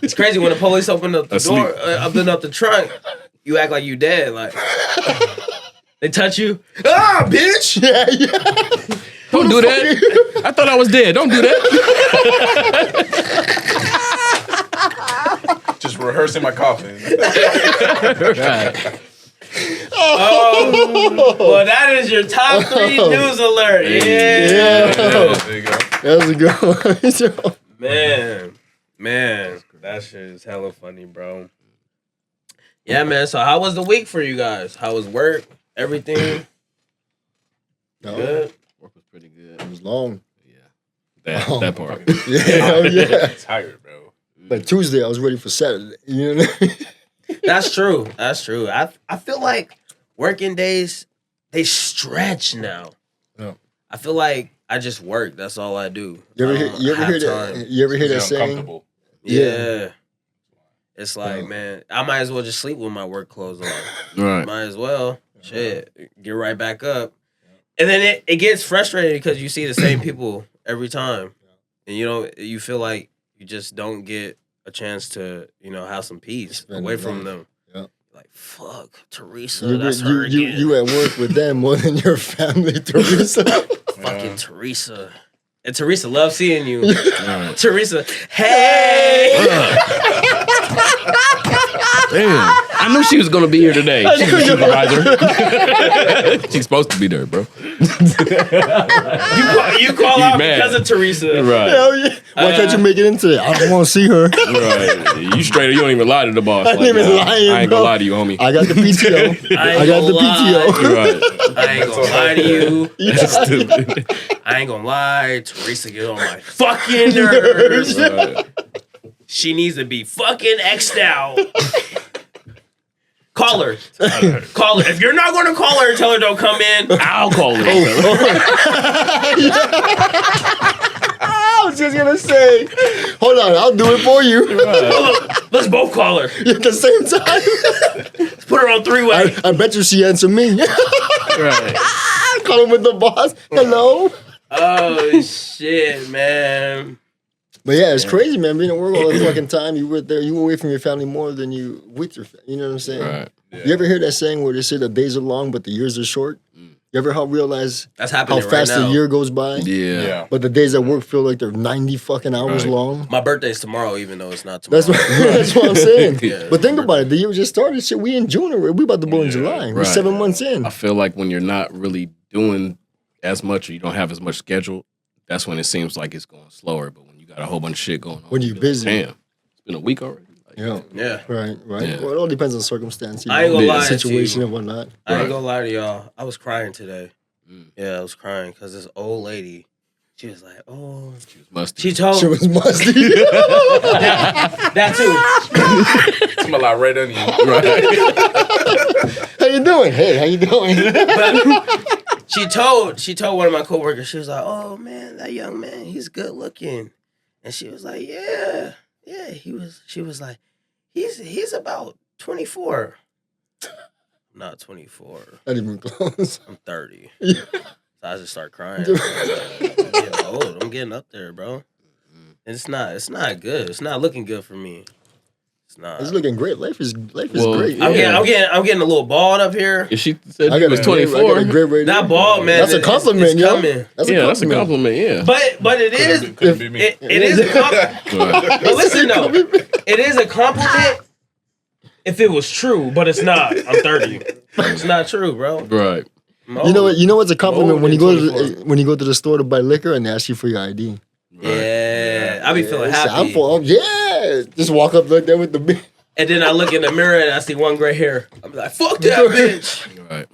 It's crazy when the police open up the Asleep. door, open up the trunk. You act like you dead. Like they touch you. Ah, bitch. Yeah. Don't do that. I thought I was dead. Don't do that. Just rehearsing my coffin. Right. Oh, well, that is your top 3 news alert. Yeah. There you go. That was a good one. Man, that shit is hella funny, bro. Yeah, man. So, how was the week for you guys? How was work? Everything No, good? Work was pretty good. it was long. Yeah. That part. Yeah, hell yeah. Tired, bro. But Tuesday, I was ready for Saturday. You know what I mean? That's true. That's true. I feel like working days, they stretch now. Yeah. I feel like I just work. That's all I do. You ever I hear, don't you ever have hear time. that? You ever hear that You're saying? uncomfortable. Yeah. It's like, Yeah. man, I might as well just sleep with my work clothes on. Right. Might as well. Shit. Get right back up. And then it gets frustrating because you see the same people every time. And you feel like you just don't get a chance to, have some peace Spend away the from night. them. Yeah. Like, fuck, Teresa, that's her you, again. you at work with them more than your family, Teresa. Fucking Teresa. And Teresa loves seeing you. Right. Teresa, hey! Damn. I knew she was gonna be here today. She's a supervisor. She's supposed to be there, bro. You call out because of Teresa. Right. Hell yeah. Why can't you make it into it? I don't want to see her. Right. You straight. You don't even lie to the boss. I ain't even lying, I ain't bro. gonna lie to you, homie. I got the PTO. I got the PTO. Right. I ain't gonna lie to you. That's stupid. I ain't gonna lie. Teresa get on my fucking nerves. Right. She needs to be fucking X'd out. Call her. Call her. If you're not going to call her and tell her don't come in, I'll call her. I was just gonna say, hold on, I'll do it for you. let's both call her. At the same time. Let's put her on three-way. I bet you she answered me. Right. Call him with the boss. Hello. Oh shit, man. But yeah, it's crazy, man. Being at work all the fucking time, you were there, you were away from your family more than you with your family. You know what I'm saying? Right. Yeah. You ever hear that saying where they say the days are long, but the years are short? You ever realize That's how happening fast right now. a year goes by? Yeah. But the days at work feel like they're 90 fucking hours Right. long. My birthday's tomorrow, even though it's not tomorrow. That's what I'm saying. Yeah. But think about it. The year just started. Shit, we in June already. We about to go in July. We're Right. 7 months in. I feel like when you're not really doing as much or you don't have as much schedule, that's when it seems like it's going slower. But when you got a whole bunch of shit going on, When you're feel like, busy. damn, it's been a week already. Like, Yeah. Yeah. Right. Yeah. Well, it all depends on circumstance. I ain't gonna lie to situation you. and whatnot. I ain't Right. gonna lie to y'all. I was crying today. Mm. Yeah, I was crying because this old lady, she was like, oh. She was musty. She told She was musty. that too. Smell like red onion. How you doing? Hey, how you doing? But she told one of my coworkers, she was like, oh man, that young man, he's good looking. And she was like, yeah, she was like, he's about 24. I'm not 24. Not even close. I'm 30. Yeah. So I just start crying. I'm getting old. I'm getting up there, bro. And it's not good. It's not looking good for me. It's not. It's looking great. Life is Well, great. I'm yeah. getting a little bald up here. If she said I you got was a 24, great right Not now. bald, man. That's a compliment, it's yo. coming. That's a yeah, that's a compliment. compliment. Yeah. But it is. Couldn't be me. It is a compliment. Right. But listen though, it is a compliment if it was true, but it's not. I'm 30. It's not true, bro. Right. I'm You know old. what? You know what's a compliment old when you at go to 24. when you go to the store to buy liquor and they ask you for your ID. Yeah, I be feeling It's happy. sample. Yeah, just walk up like that with the big. And then I look in the mirror and I see one gray hair. I'm like, fuck that bitch. Right.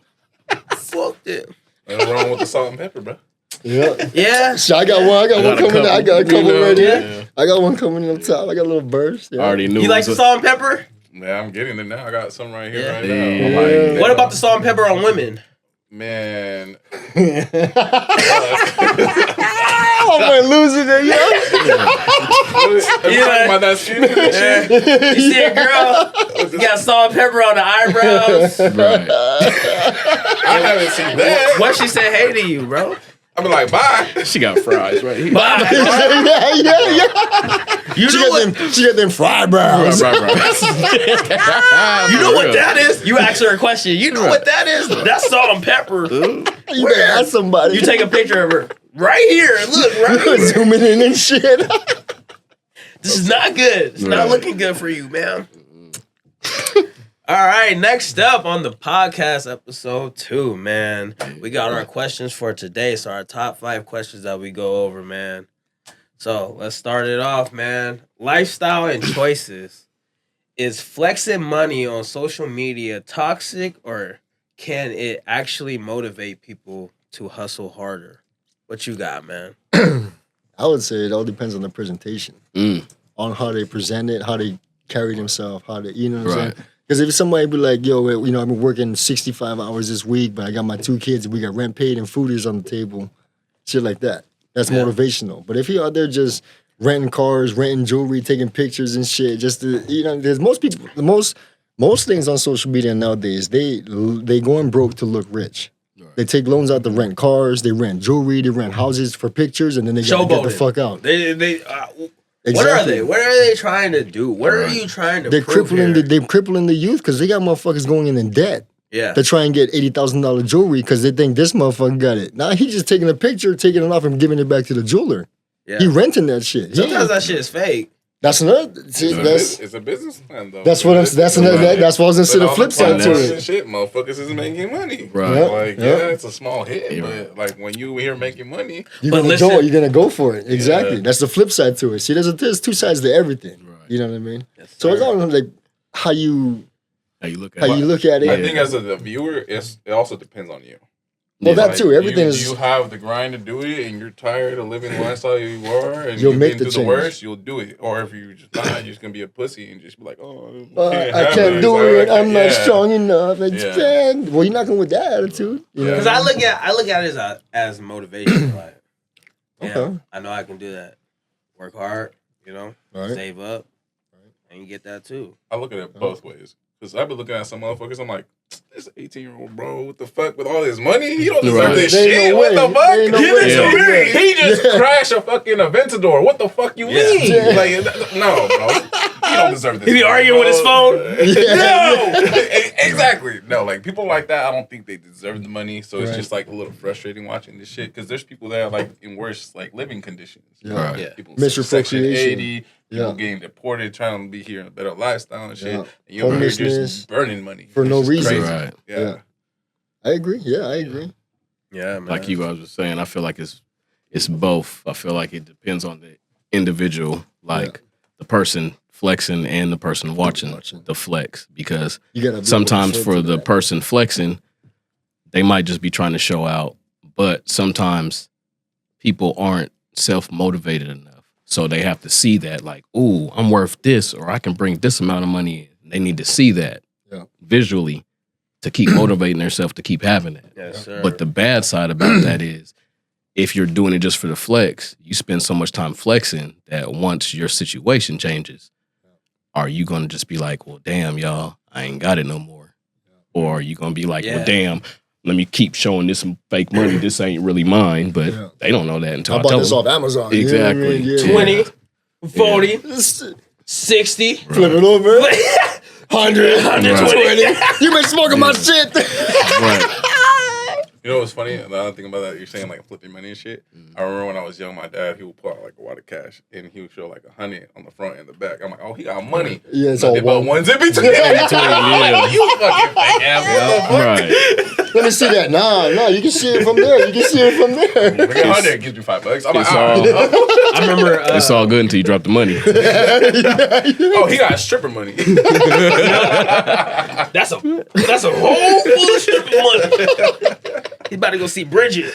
Fuck that. Nothing wrong with the salt and pepper, bro. Yeah. Yeah. So I got one. I got one a coming. I got a couple, couple you know, right here. yeah. I got one coming on top. I got a little burst. Yeah. I already knew. You it like was the salt and pepper? Yeah, I'm getting it now. I got some right here Yeah. right Yeah. now. I'm like, What about the salt and pepper on women? man? Oh, I'm losing it, yo. Are you talking about that skin? You see a girl? You got salt and pepper on the eyebrows. Right. I haven't seen that. What she say hey to you, bro? I'm like, bye. She got fries right here. Bye. yeah. You know what? She got them fried brows. Right. You know what that is? You ask her a question. You know what that is? That's salt and pepper. You better ask somebody. You take a picture of her right here. Look, right here. zooming in and shit. This is not good. It's not Right. looking good for you, man. All right, next up on the podcast episode 2, man. We got our questions for today. So our top 5 questions that we go over, man. So let's start it off, man. Lifestyle and choices. Is flexing money on social media toxic, or can it actually motivate people to hustle harder? What you got, man? I would say it all depends on the presentation, on how they present it, how they carry themselves, how they, you know what I'm Right. saying? Because if somebody be like, yo, you know, I've been working 65 hours this week, but I got my 2 kids and we got rent paid and food is on the table, shit like that. That's motivational. But if you're out there just renting cars, renting jewelry, taking pictures and shit, just to, you know, there's most people, most things on social media nowadays, they going broke to look rich. They take loans out to rent cars, they rent jewelry, they rent houses for pictures, and then they gotta get the Showboating. fuck out. What are they? What are they trying to do? What are you trying to They're prove crippling here? they're crippling the youth because they got motherfuckers going in debt Yeah. to try and get $80,000 jewelry because they think this motherfucker got it. Now he just taking a picture, taking it off, and giving it back to the jeweler. Yeah. He renting that shit. Sometimes that shit is fake. That's another. See, it's a business plan though. That's what I'm. That's what I was gonna say. The flip side to it. Shit, motherfuckers is making money. Right. Like it's a small hit, but like when you here making money, you're gonna go for it. Exactly. That's the flip side to it. See, there's two sides to everything. Right. You know what I mean? Yes, so it's all like how you look at it. I think as a viewer, it also depends on you. Well, that too. Everything is. You have the grind to do it, and you're tired of living the lifestyle you are, and you'll make the worst. You'll do it, or if you're just not, you're just gonna be a pussy and just be like, "Oh, I can't do it. I'm not strong enough." It's bad. Well, you're not going with that attitude. Because I look at it as motivation. Like, I know I can do that. Work hard, save up, and you get that too. I look at it both ways. Because I've been looking at some motherfuckers, I'm like, this 18-year-old bro, what the fuck with all this money? He don't deserve this shit. No what the fuck? He just crashed a fucking Aventador. What the fuck you mean? Like, no, bro. He don't deserve this. Is he arguing with his phone? No! Exactly. No, like, people like that, I don't think they deserve the money. So it's just, like, a little frustrating watching this shit. Because there's people that are, like, in worse, like, living conditions. People in Section 80. People getting deported, trying to be here in a better lifestyle and shit. And you're over here just burning money. For no reason. Right. Yeah. I agree. Yeah, I agree. Yeah, man. Like you guys were saying, I feel like it's both. I feel like it depends on the individual, like the person flexing and the person watching the flex. Because sometimes for the person flexing, they might just be trying to show out. But sometimes people aren't self-motivated enough. So they have to see that, like, ooh, I'm worth this, or I can bring this amount of money in. They need to see that visually to keep motivating themselves to keep having it. Yes, sir. But the bad side about that is if you're doing it just for the flex, you spend so much time flexing that once your situation changes, are you going to just be like, well, damn, y'all, I ain't got it no more? Or are you going to be like, well, damn, let me keep showing this some fake money. This ain't really mine, but they don't know that until I tell them. I bought this off Amazon. Exactly. You know what I mean? 20, 40, 60. Flip it over. 100, 120. You been smoking my shit. Right. You know what's funny? The other thing about that, you're saying like flipping money and shit. I remember when I was young, my dad, he would pull out like a wad of cash and he would show like 100 on the front and the back. I'm like, oh, he got money. Yeah, it's all one. Ones in between. I'm like, oh, you fucking fake ass. Right. Let me see that. Nah, you can see it from there. You can see it from there. Bring 100, gives you $5. I'm like, I remember. It's all good until you drop the money. Oh, he got stripper money. That's a whole full of stripper money. He's about to go see Bridget.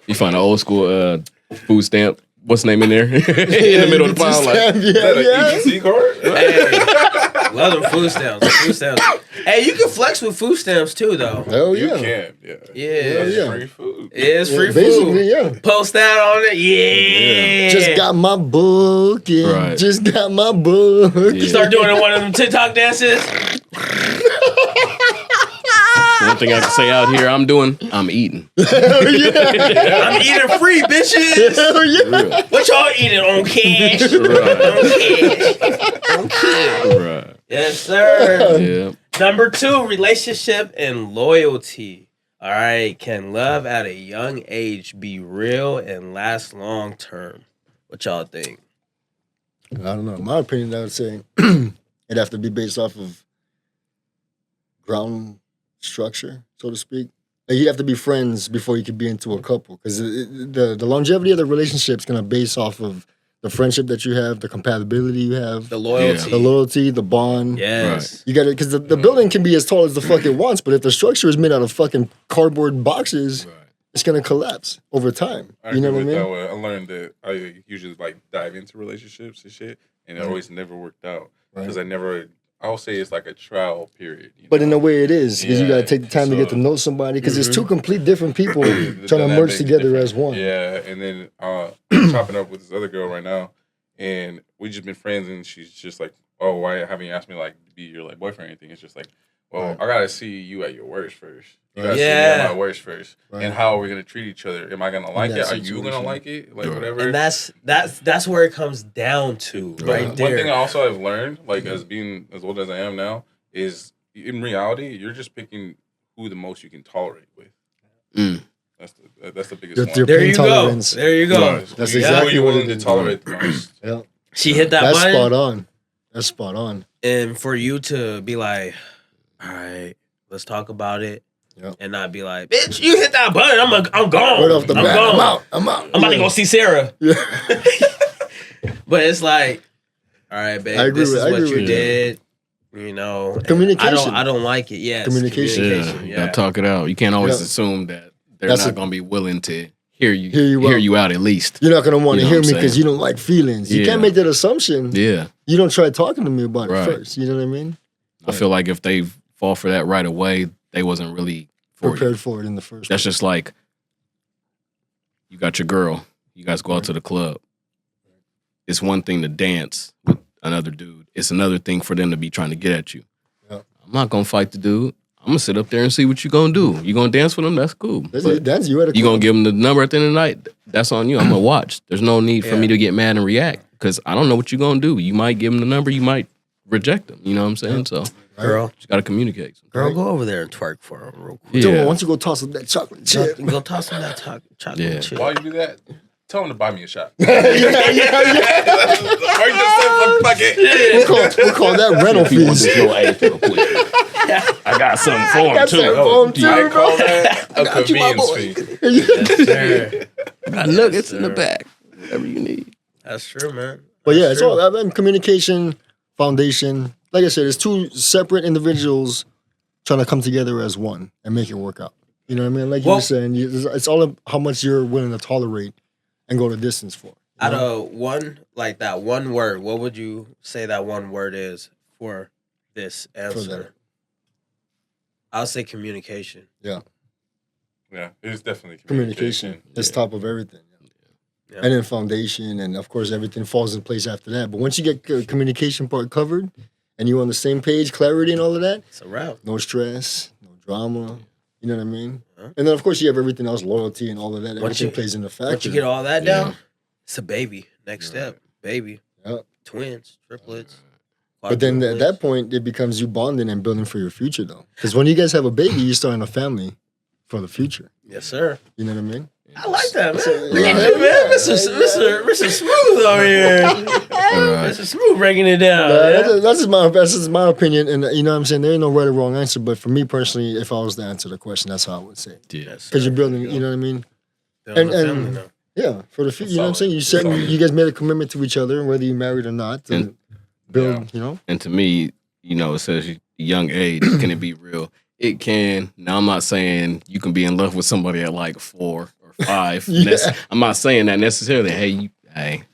You find an old school food stamp. What's the name in there? In the middle of the pile. Like, is that an EBT card? Hey, love them food stamps. Hey, you can flex with food stamps too, though. Hell yeah. You can. Yeah. That's free food. It's free basically, food. yeah. Post that on it. Yeah. Just got my book. Yeah. Right. Just got my book. Yeah. Start doing one of them TikTok dances. One thing I can say out here, I'm eating. Hell yeah. I'm eating free, bitches. Hell yeah. What y'all eating on cash? Right. On cash. Right. Yes, sir. Yeah. Number 2, relationship and loyalty. All right. Can love at a young age be real and last long term? What y'all think? I don't know. In my opinion, I would say it'd have to be based off of ground structure, so to speak. Like, you have to be friends before you could be into a couple, because the longevity of the relationship is going to base off of the friendship that you have, the compatibility you have, The loyalty. the bond. Yes. Right. You got it, because the building can be as tall as the fuck it wants, but if the structure is made out of fucking cardboard boxes, it's going to collapse over time. You know what I mean? I learned that I usually like dive into relationships and shit, and it always never worked out because I'll say it's like a trial period. But in a way it is, because you got to take the time to get to know somebody, because it's two complete different people trying to merge together as one. Yeah, and then chopping up with this other girl right now, and we just been friends, and she's just like, oh, why haven't you asked me like to be your like boyfriend or anything? It's just like, well, I got to see you at your worst first. You got to see me at my worst first. And how are we going to treat each other? Am I going to like it? Are you going to like it? Like, whatever. And that's where it comes down to, right there. One thing I also have learned, like, as being as old as I am now, is in reality, you're just picking who the most you can tolerate with. That's the biggest one. There you go. That's exactly what you're what willing to tolerate the most. Yeah. She hit that That's button. spot on. That's spot on. And for you to be like, all right, let's talk about it. Yep. And not be like, bitch, you hit that button. I'm gone. Right off the I'm bat. gone. I'm out. I'm about to go see Sarah. Yeah. But it's like, all right, babe, this is what you did. You know, communication. I don't like it. Yes, communication. Yeah, you gotta talk it out. You can't always assume that they're not gonna be willing to hear you out at least. You're not gonna want to hear me because you don't like feelings. You can't make that assumption. Yeah, you don't try talking to me about it first. You know what I mean? I feel like if they fall for that right away, they wasn't really prepared for it in the first. That's just like you got your girl. You guys go out to the club. It's one thing to dance with another dude. It's another thing for them to be trying to get at you. Yeah. I'm not gonna fight the dude. I'm gonna sit up there and see what you gonna do. You gonna dance with him? That's cool. That's you at a club. You gonna give him the number at the end of the night? That's on you. I'm gonna watch. There's no need for me to get mad and react because I don't know what you're gonna do. You might give him the number. You might reject him. You know what I'm saying? So, girl, just gotta communicate. Girl, go over there and twerk for him real quick. Yeah. Why don't you go toss him that chocolate chip? Go toss him that chocolate chip. While you do that, tell him to buy me a shot. Yeah. We'll call that rental fees. I got something for him too. I call that a convenience fee. Yes, I got nuggets in the back. Whatever you need. That's true, man. But yeah, it's all communication, foundation. Like I said, it's two separate individuals trying to come together as one and make it work out. You know what I mean? Like you were saying, it's all of how much you're willing to tolerate and go the distance for. Out of that one word, what would you say that one word is for this answer? I'll say communication. Yeah. Yeah, it's definitely communication. It's top of everything. Yeah. And then foundation, and of course everything falls in place after that. But once you get the communication part covered, and you're on the same page, clarity and all of that, it's a wrap. No stress, no drama. You know what I mean? And then of course you have everything else, loyalty and all of that. Everything plays into factor. Once you get all that down, it's a baby. Next step, baby. Yep. Twins, triplets. But then at that point, it becomes you bonding and building for your future, though. Because when you guys have a baby, you're starting a family for the future. Yes, sir. You know what I mean? I like that, man. Look at you, man. Mr. Smooth over here. Mr. Smooth breaking it down. That's just my opinion. And you know what I'm saying? There ain't no right or wrong answer. But for me personally, if I was to answer the question, that's how I would say it. Yes. Because you're building, you know what I mean? And yeah, for the future, you know what I'm saying? You guys made a commitment to each other, whether you're married or not, to build, you know? And to me, you know, it says young age, can it be real? It can. Now, I'm not saying you can be in love with somebody at like 4 or 5. I'm not saying that necessarily. Hey,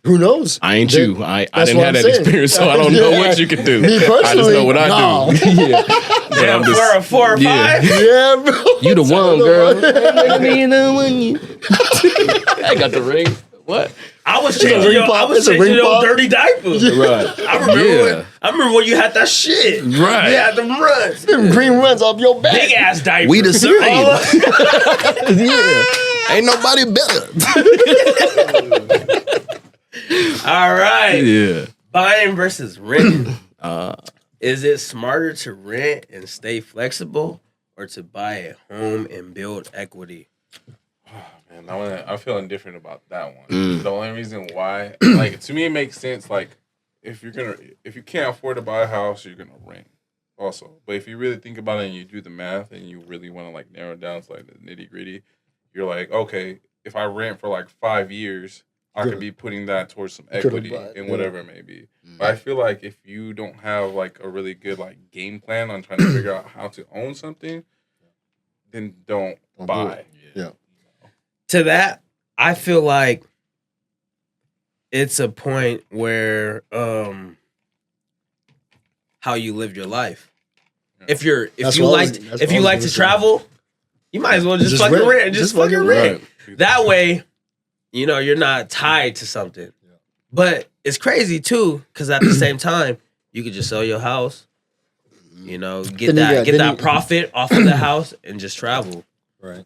who knows? I ain't you. I didn't have that experience, so I don't know what you can do. Me personally, I just know what I do. Damn, 4 or 5? Yeah, bro. You the one, girl. I got the ring. What? I was changing your dirty diapers. Right. I remember when you had that shit. Right. You had them runs. Them green runs off your back. Big ass diapers. We the same. Ain't nobody better. All right. Yeah. Buying versus renting. Is it smarter to rent and stay flexible or to buy a home and build equity? Man, I'm feeling different about that one. The only reason why, like, to me, it makes sense. Like, if you can't afford to buy a house, you're gonna rent. Also, but if you really think about it and you do the math and you really want to like narrow it down to like the nitty gritty, you're like, okay, if I rent for like 5 years, I could be putting that towards some equity and whatever it may be. But I feel like if you don't have like a really good like game plan on trying to figure out how to own something, then don't buy. Yeah. To that, I feel like it's a point where how you live your life. If you like to travel, you might as well just fucking rent. Just fucking rent. Right. That way, you know, you're not tied to something. Yeah. But it's crazy too, because at the same time, you could just sell your house, you know, get that profit off of the house and just travel. Right.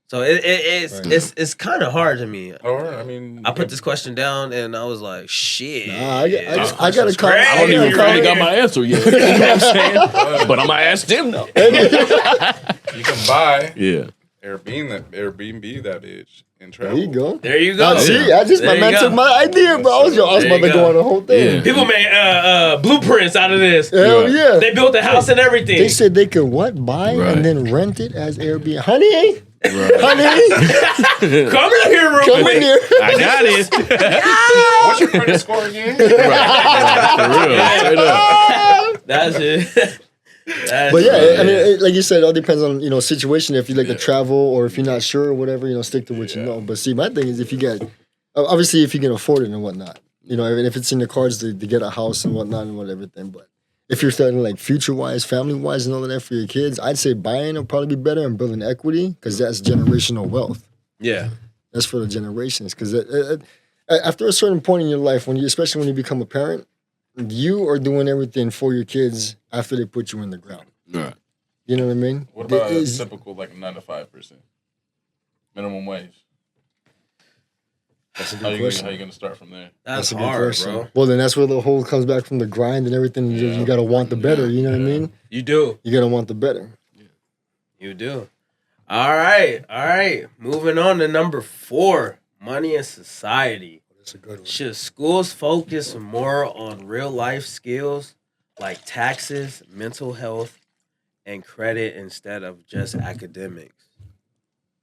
So it's kind of hard to me. I mean, I put this question down and I was like, shit. I got to come. I don't even really got my answer yet. You know what I'm saying? But I'm gonna ask them though. You can buy, Airbnb that bitch and travel. There you go. There you go. See, my man took my idea, bro. I was about to go on the whole thing. Yeah. People made blueprints out of this. Hell yeah. They built the house and everything. They said they could buy and then rent it as Airbnb. Honey, honey, Come in here real come quick. in here. I got it. What's your credit score again? For real. Straight up. That's it. But yeah, I mean, like you said, it all depends on situation. If you like to travel or if you're not sure or whatever, stick to what you know. But see, my thing is if you get, obviously, if you can afford it and whatnot, even if it's in the cards to get a house and whatnot and everything. But if you're starting like future wise, family wise, and all of that for your kids, I'd say buying will probably be better and building equity because that's generational wealth. Yeah, that's for the generations. Because after a certain point in your life, especially when you become a parent. You are doing everything for your kids after they put you in the ground. Right. You know what I mean? What about a typical 9 to 5% minimum wage? That's a How good question. How you gonna start from there? that's a good hard, question. bro. Well, then that's where the whole comes back from the grind and everything. You got to want the better. You know what I mean? You do. You got to want the better. You do. All right. Moving on to number 4, money and society. That's a good one. Should schools focus more on real life skills like taxes, mental health, and credit instead of just academics?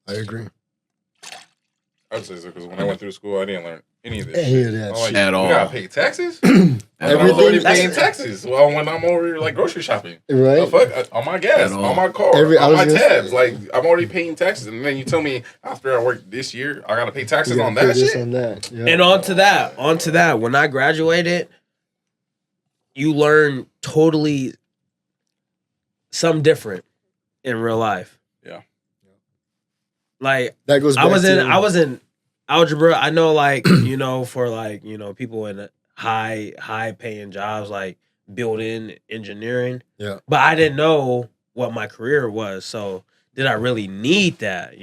I agree. I would say so because when I went through school, I didn't learn any of this. Any of that I'm like, shit. At all. You gotta pay taxes. Everything. I'm already paying taxes. Well, when I'm over grocery shopping, Right? the fuck on my gas, on my car, on my tabs. Like I'm already paying taxes, and then you tell me after I work this year, I gotta pay taxes on that shit. On that. Yeah. And on to that. When I graduated, you learn totally something different in real life. Yeah. Like that goes back I was in algebra. I know for people in high paying jobs like building engineering. Yeah. But I didn't know what my career was. So did I really need that,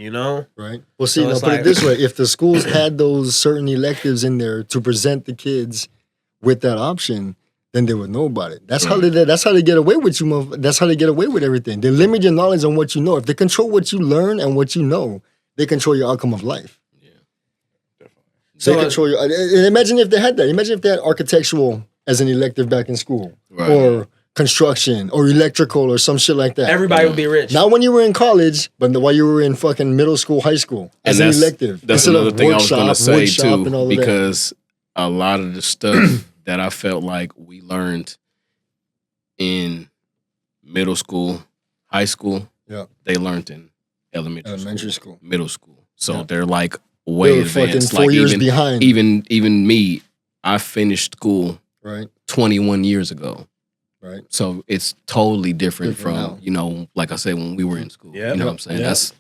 Right. Well, see, So it's put like- it this way. If the schools had those certain electives in there to present the kids with that option, then they would know about it. That's how they get away with you. That's how they get away with everything. They limit your knowledge on what you know. If they control what you learn and what you know, they control your outcome of life. Yeah. Definitely. So they control your. And imagine if they had that. Imagine if they had architectural as an elective back in school, Right. or construction, or electrical, or some shit like that. Everybody would be rich. Not when you were in college, but while you were in fucking middle school, high school, as an elective. That's instead another of thing I was going to workshop, say woodshop, and all too, of that. because a lot of the stuff that I felt like we learned in middle school, high school, they learned in elementary school, middle school. So they're like way They're advanced. fucking 4 Like years behind. Even me, I finished school Right. 21 years ago. Right. So it's totally different Different from, now. like I said, when we were in school. Yeah. You know what I'm saying? Yeah. That's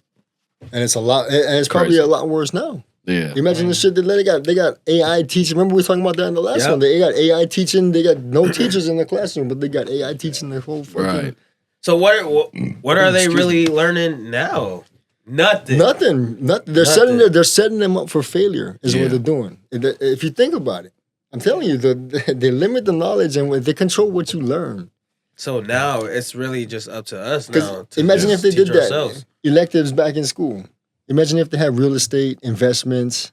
And it's a lot, and it's probably Crazy. a lot worse now. yeah. Imagine the shit that they got AI teaching. Remember we were talking about that in the last Yep. one. They got AI teaching. They got no teachers in the classroom, but they got AI teaching the whole fucking Right. So what are they really learning now? Nothing. Nothing. They're setting them up for failure. Is Yeah. what they're doing. If you think about it, I'm telling you, they limit the knowledge and they control what you learn. So now it's really just up to us 'Cause now. To imagine if just they did teach that. ourselves. Electives back in school. Imagine if they had real estate, investments,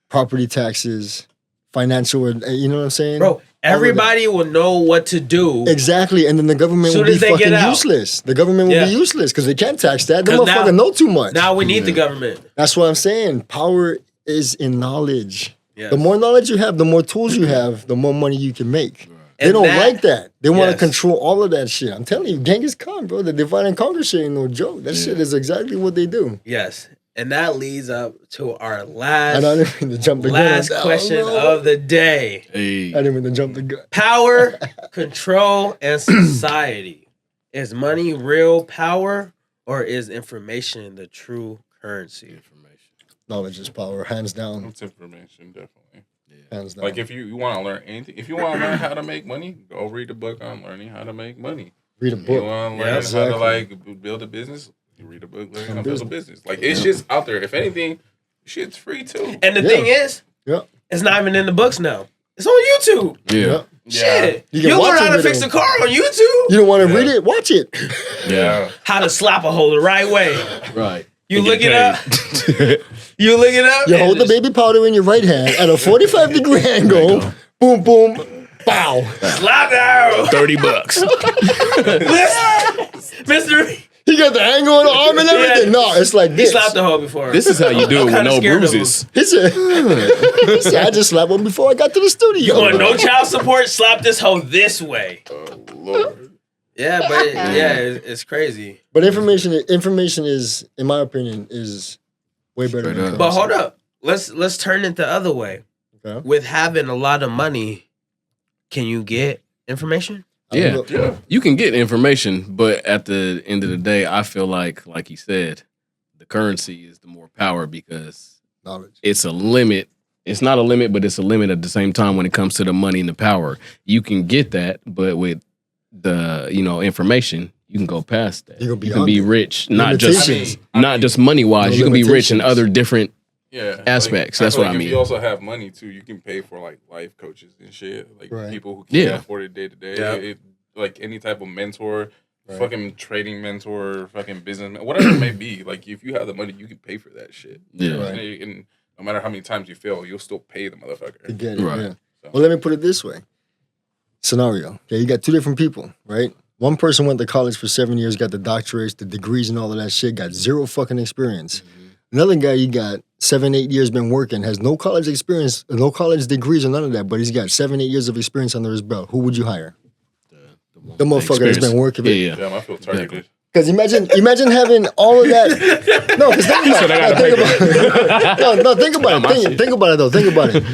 property taxes, financial. You know what I'm saying, Bro, everybody will know what to do. Exactly, and then the government Soon will be as they get fucking out. useless. The government will Yeah. be useless because they can't tax that. They 'Cause now- motherfucker know too much. Now we need the government. That's what I'm saying. Power is in knowledge. Yes. The more knowledge you have, the more tools you have, the more money you can make. They And don't that- like that. They want to Yes. control all of that shit. I'm telling you, Genghis Khan, bro, the divide and conquer shit ain't no joke. That shit is exactly what they do. Yes. And that leads up to our I last don't mean to jump the gun. last question of the day. Hey. I didn't mean to jump the gun. Power, control, and society. Is money real power or is information the true currency? Knowledge is power, hands down. It's information, definitely. Hands down. Like if you want to learn anything, if you want to learn how to make money, go read a book on learning how to make money. Read a You book. want to learn how to like build a business, you read a book, learn how to build a business. Like it's just out there. If anything, shit's free too. And the Yeah. thing is, Yeah. it's not even in the books now. It's on YouTube. Yeah. Shit. You can You watch learn a how to video. fix a car on YouTube. You don't want to read it? Watch it. Yeah. How to slap a hole the right way. Right. You look it up. You look it up. You hold the baby powder in your right hand at a 45-degree angle. Boom, boom, bow. Slap down. $30. Mister. He got the angle on the arm and everything. Yeah. No, it's like this. He slapped the hoe before. This is how you do it with no bruises. He said, I just slapped one before I got to the studio. You want no child support? Slap this hoe this way. Oh, Lord. Yeah, but it's crazy. But information is, in my opinion, is way better than But hold up. Let's turn it the other way. Okay. With having a lot of money, can you get information? Yeah, you can get information, but at the end of the day, I feel like he said, the currency is the more power because knowledge. It's a limit. It's not a limit, but it's a limit at the same time when it comes to the money and the power. You can get that, but with the information, you can go past that. You can be rich, not just money wise. You can be rich in other different aspects. That's what I mean. If you also have money too, you can pay for like life coaches and shit, like people who can't afford it day to day. Like any type of mentor, fucking trading mentor, fucking business, whatever it may be. Like if you have the money, you can pay for that shit. Yeah, and no matter how many times you fail, you'll still pay the motherfucker. To get it, yeah. So. Well, let me put it this way. Scenario. Okay, you got two different people, right? One person went to college for 7 years, got the doctorates, the degrees, and all of that shit. Got zero fucking experience. Another guy, you got 7, 8 years been working, has no college experience, no college degrees or none of that, but he's got 7, 8 years of experience under his belt. Who would you hire? The motherfucker that's been working. Yeah. Damn, I feel targeted. Because imagine having all of that. No, because think about it. Think about it though. Think about it.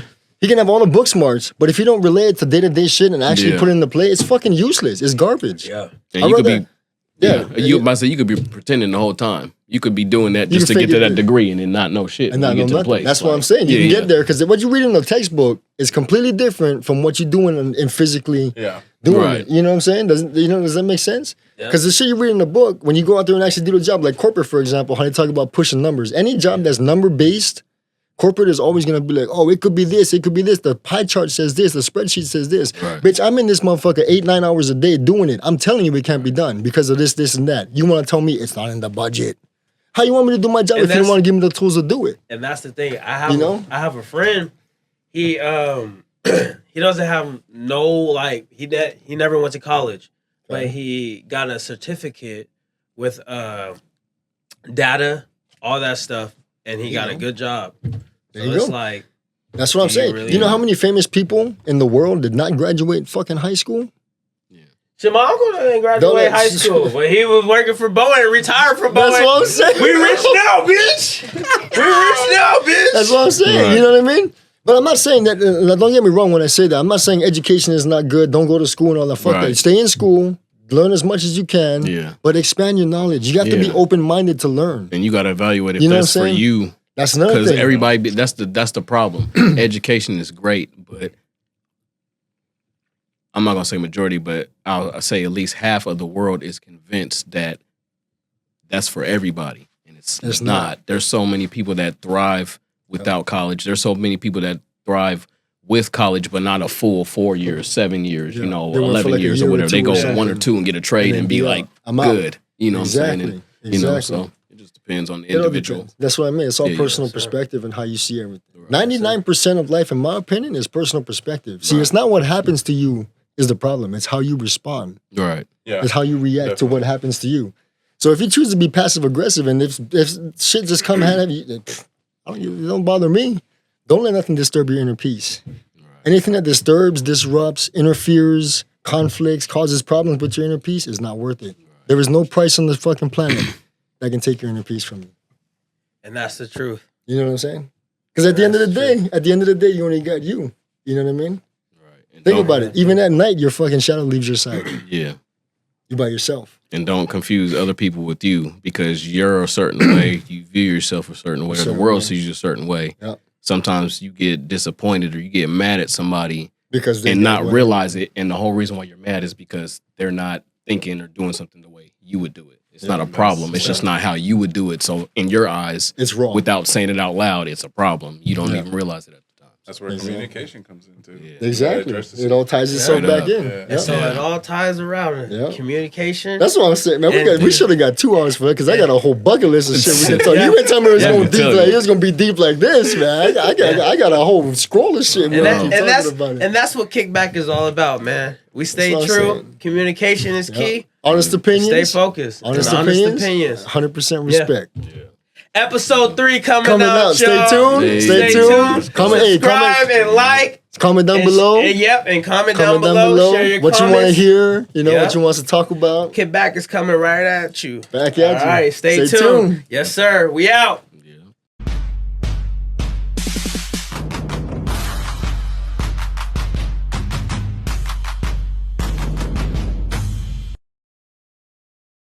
He can have all the book smarts, but if you don't relate it to day-to-day shit and actually put it into play, it's fucking useless. It's garbage. Yeah. And you could be you could be pretending the whole time. You could be doing that just to get to that degree and then not know shit and not know nothing. That's what I'm saying. You can get there because what you read in the textbook is completely different from what you're doing and physically doing it. You know what I'm saying? Does that make sense? Because the shit you read in the book, when you go out there and actually do the job, like corporate, for example, how they talk about pushing numbers. Any job that's number-based, corporate is always going to be like, oh, it could be this, it could be this. The pie chart says this, the spreadsheet says this. Right. Bitch, I'm in this motherfucker 8-9 hours a day doing it. I'm telling you it can't be done because of this, and that. You want to tell me it's not in the budget. How you want me to do my job if you don't want to give me the tools to do it? And that's the thing. I have a friend. He he doesn't have he never went to college, but he got a certificate with data, all that stuff, and he got a good job. There you go. Like, that's what I'm saying. Really, you know how many famous people in the world did not graduate fucking high school? Shit, my uncle didn't graduate high school, but he was working for Boeing, retired from Boeing. That's what I'm saying. We rich now, bitch. That's what I'm saying. Right. You know what I mean? But I'm not saying that. Don't get me wrong when I say that. I'm not saying education is not good. Don't go to school and all that. Fuck that. Stay in school. Learn as much as you can. Yeah. But expand your knowledge. You have to be open-minded to learn. And you got to evaluate if that's for you. That's another thing. Because everybody, that's the problem. Education is great, but I'm not gonna say majority, but I'll say at least half of the world is convinced that that's for everybody, and it's not. There's so many people that thrive without college. There's so many people that thrive with college, but not a full 4 years, 7 years, 11 years or whatever. They go 1 or 2 and get a trade and be like, I'm good. You know what I'm saying? And, so it just depends on the individual. That's what I mean. It's all personal perspective and how you see everything. 99% of life, in my opinion, is personal perspective. See, it's not what happens to you is the problem. It's how you respond. Right. Yeah. It's how you react to what happens to you. So if you choose to be passive aggressive and if shit just come at you, don't bother me. Don't let nothing disturb your inner peace. Right. Anything that disturbs, disrupts, interferes, conflicts, causes problems with your inner peace is not worth it. Right. There is no price on the fucking planet that can take your inner peace from you. And that's the truth. You know what I'm saying? Because at the end of the day, you only got you. You know what I mean? Think about it. Even at night, your fucking shadow leaves your side. Yeah. You're by yourself. And don't confuse other people with you because you're a certain way. You view yourself a certain way. Or the world sees you a certain way. Yep. Sometimes you get disappointed or you get mad at somebody and not realize it. And the whole reason why you're mad is because they're not thinking or doing something the way you would do it. It's not a problem. It's just not how you would do it. So in your eyes, it's wrong. Without saying it out loud, it's a problem. You don't even realize it at the time. That's where communication comes into. Yeah. Exactly. It all ties itself back in. Yeah. And so it all ties around. Yeah. Communication. That's what I'm saying, man. We should have got 2 hours for it because I got a whole bucket list of shit we can talk. You been telling me it was going deep like it was gonna be deep like this, man. I got a whole scroll of shit. And that's what Kickback is all about, man. We stay true. Communication is key. Honest opinions. Stay focused. Honest opinions. 100% respect. Yeah. Episode 3 coming out. Stay tuned. Stay tuned. Subscribe and like. Comment down below. And comment down below. Share your what comments. you want to hear. You know what you want us to talk about. Kickback is coming right at you. Back at you. All right, stay tuned. Yes, sir. We out.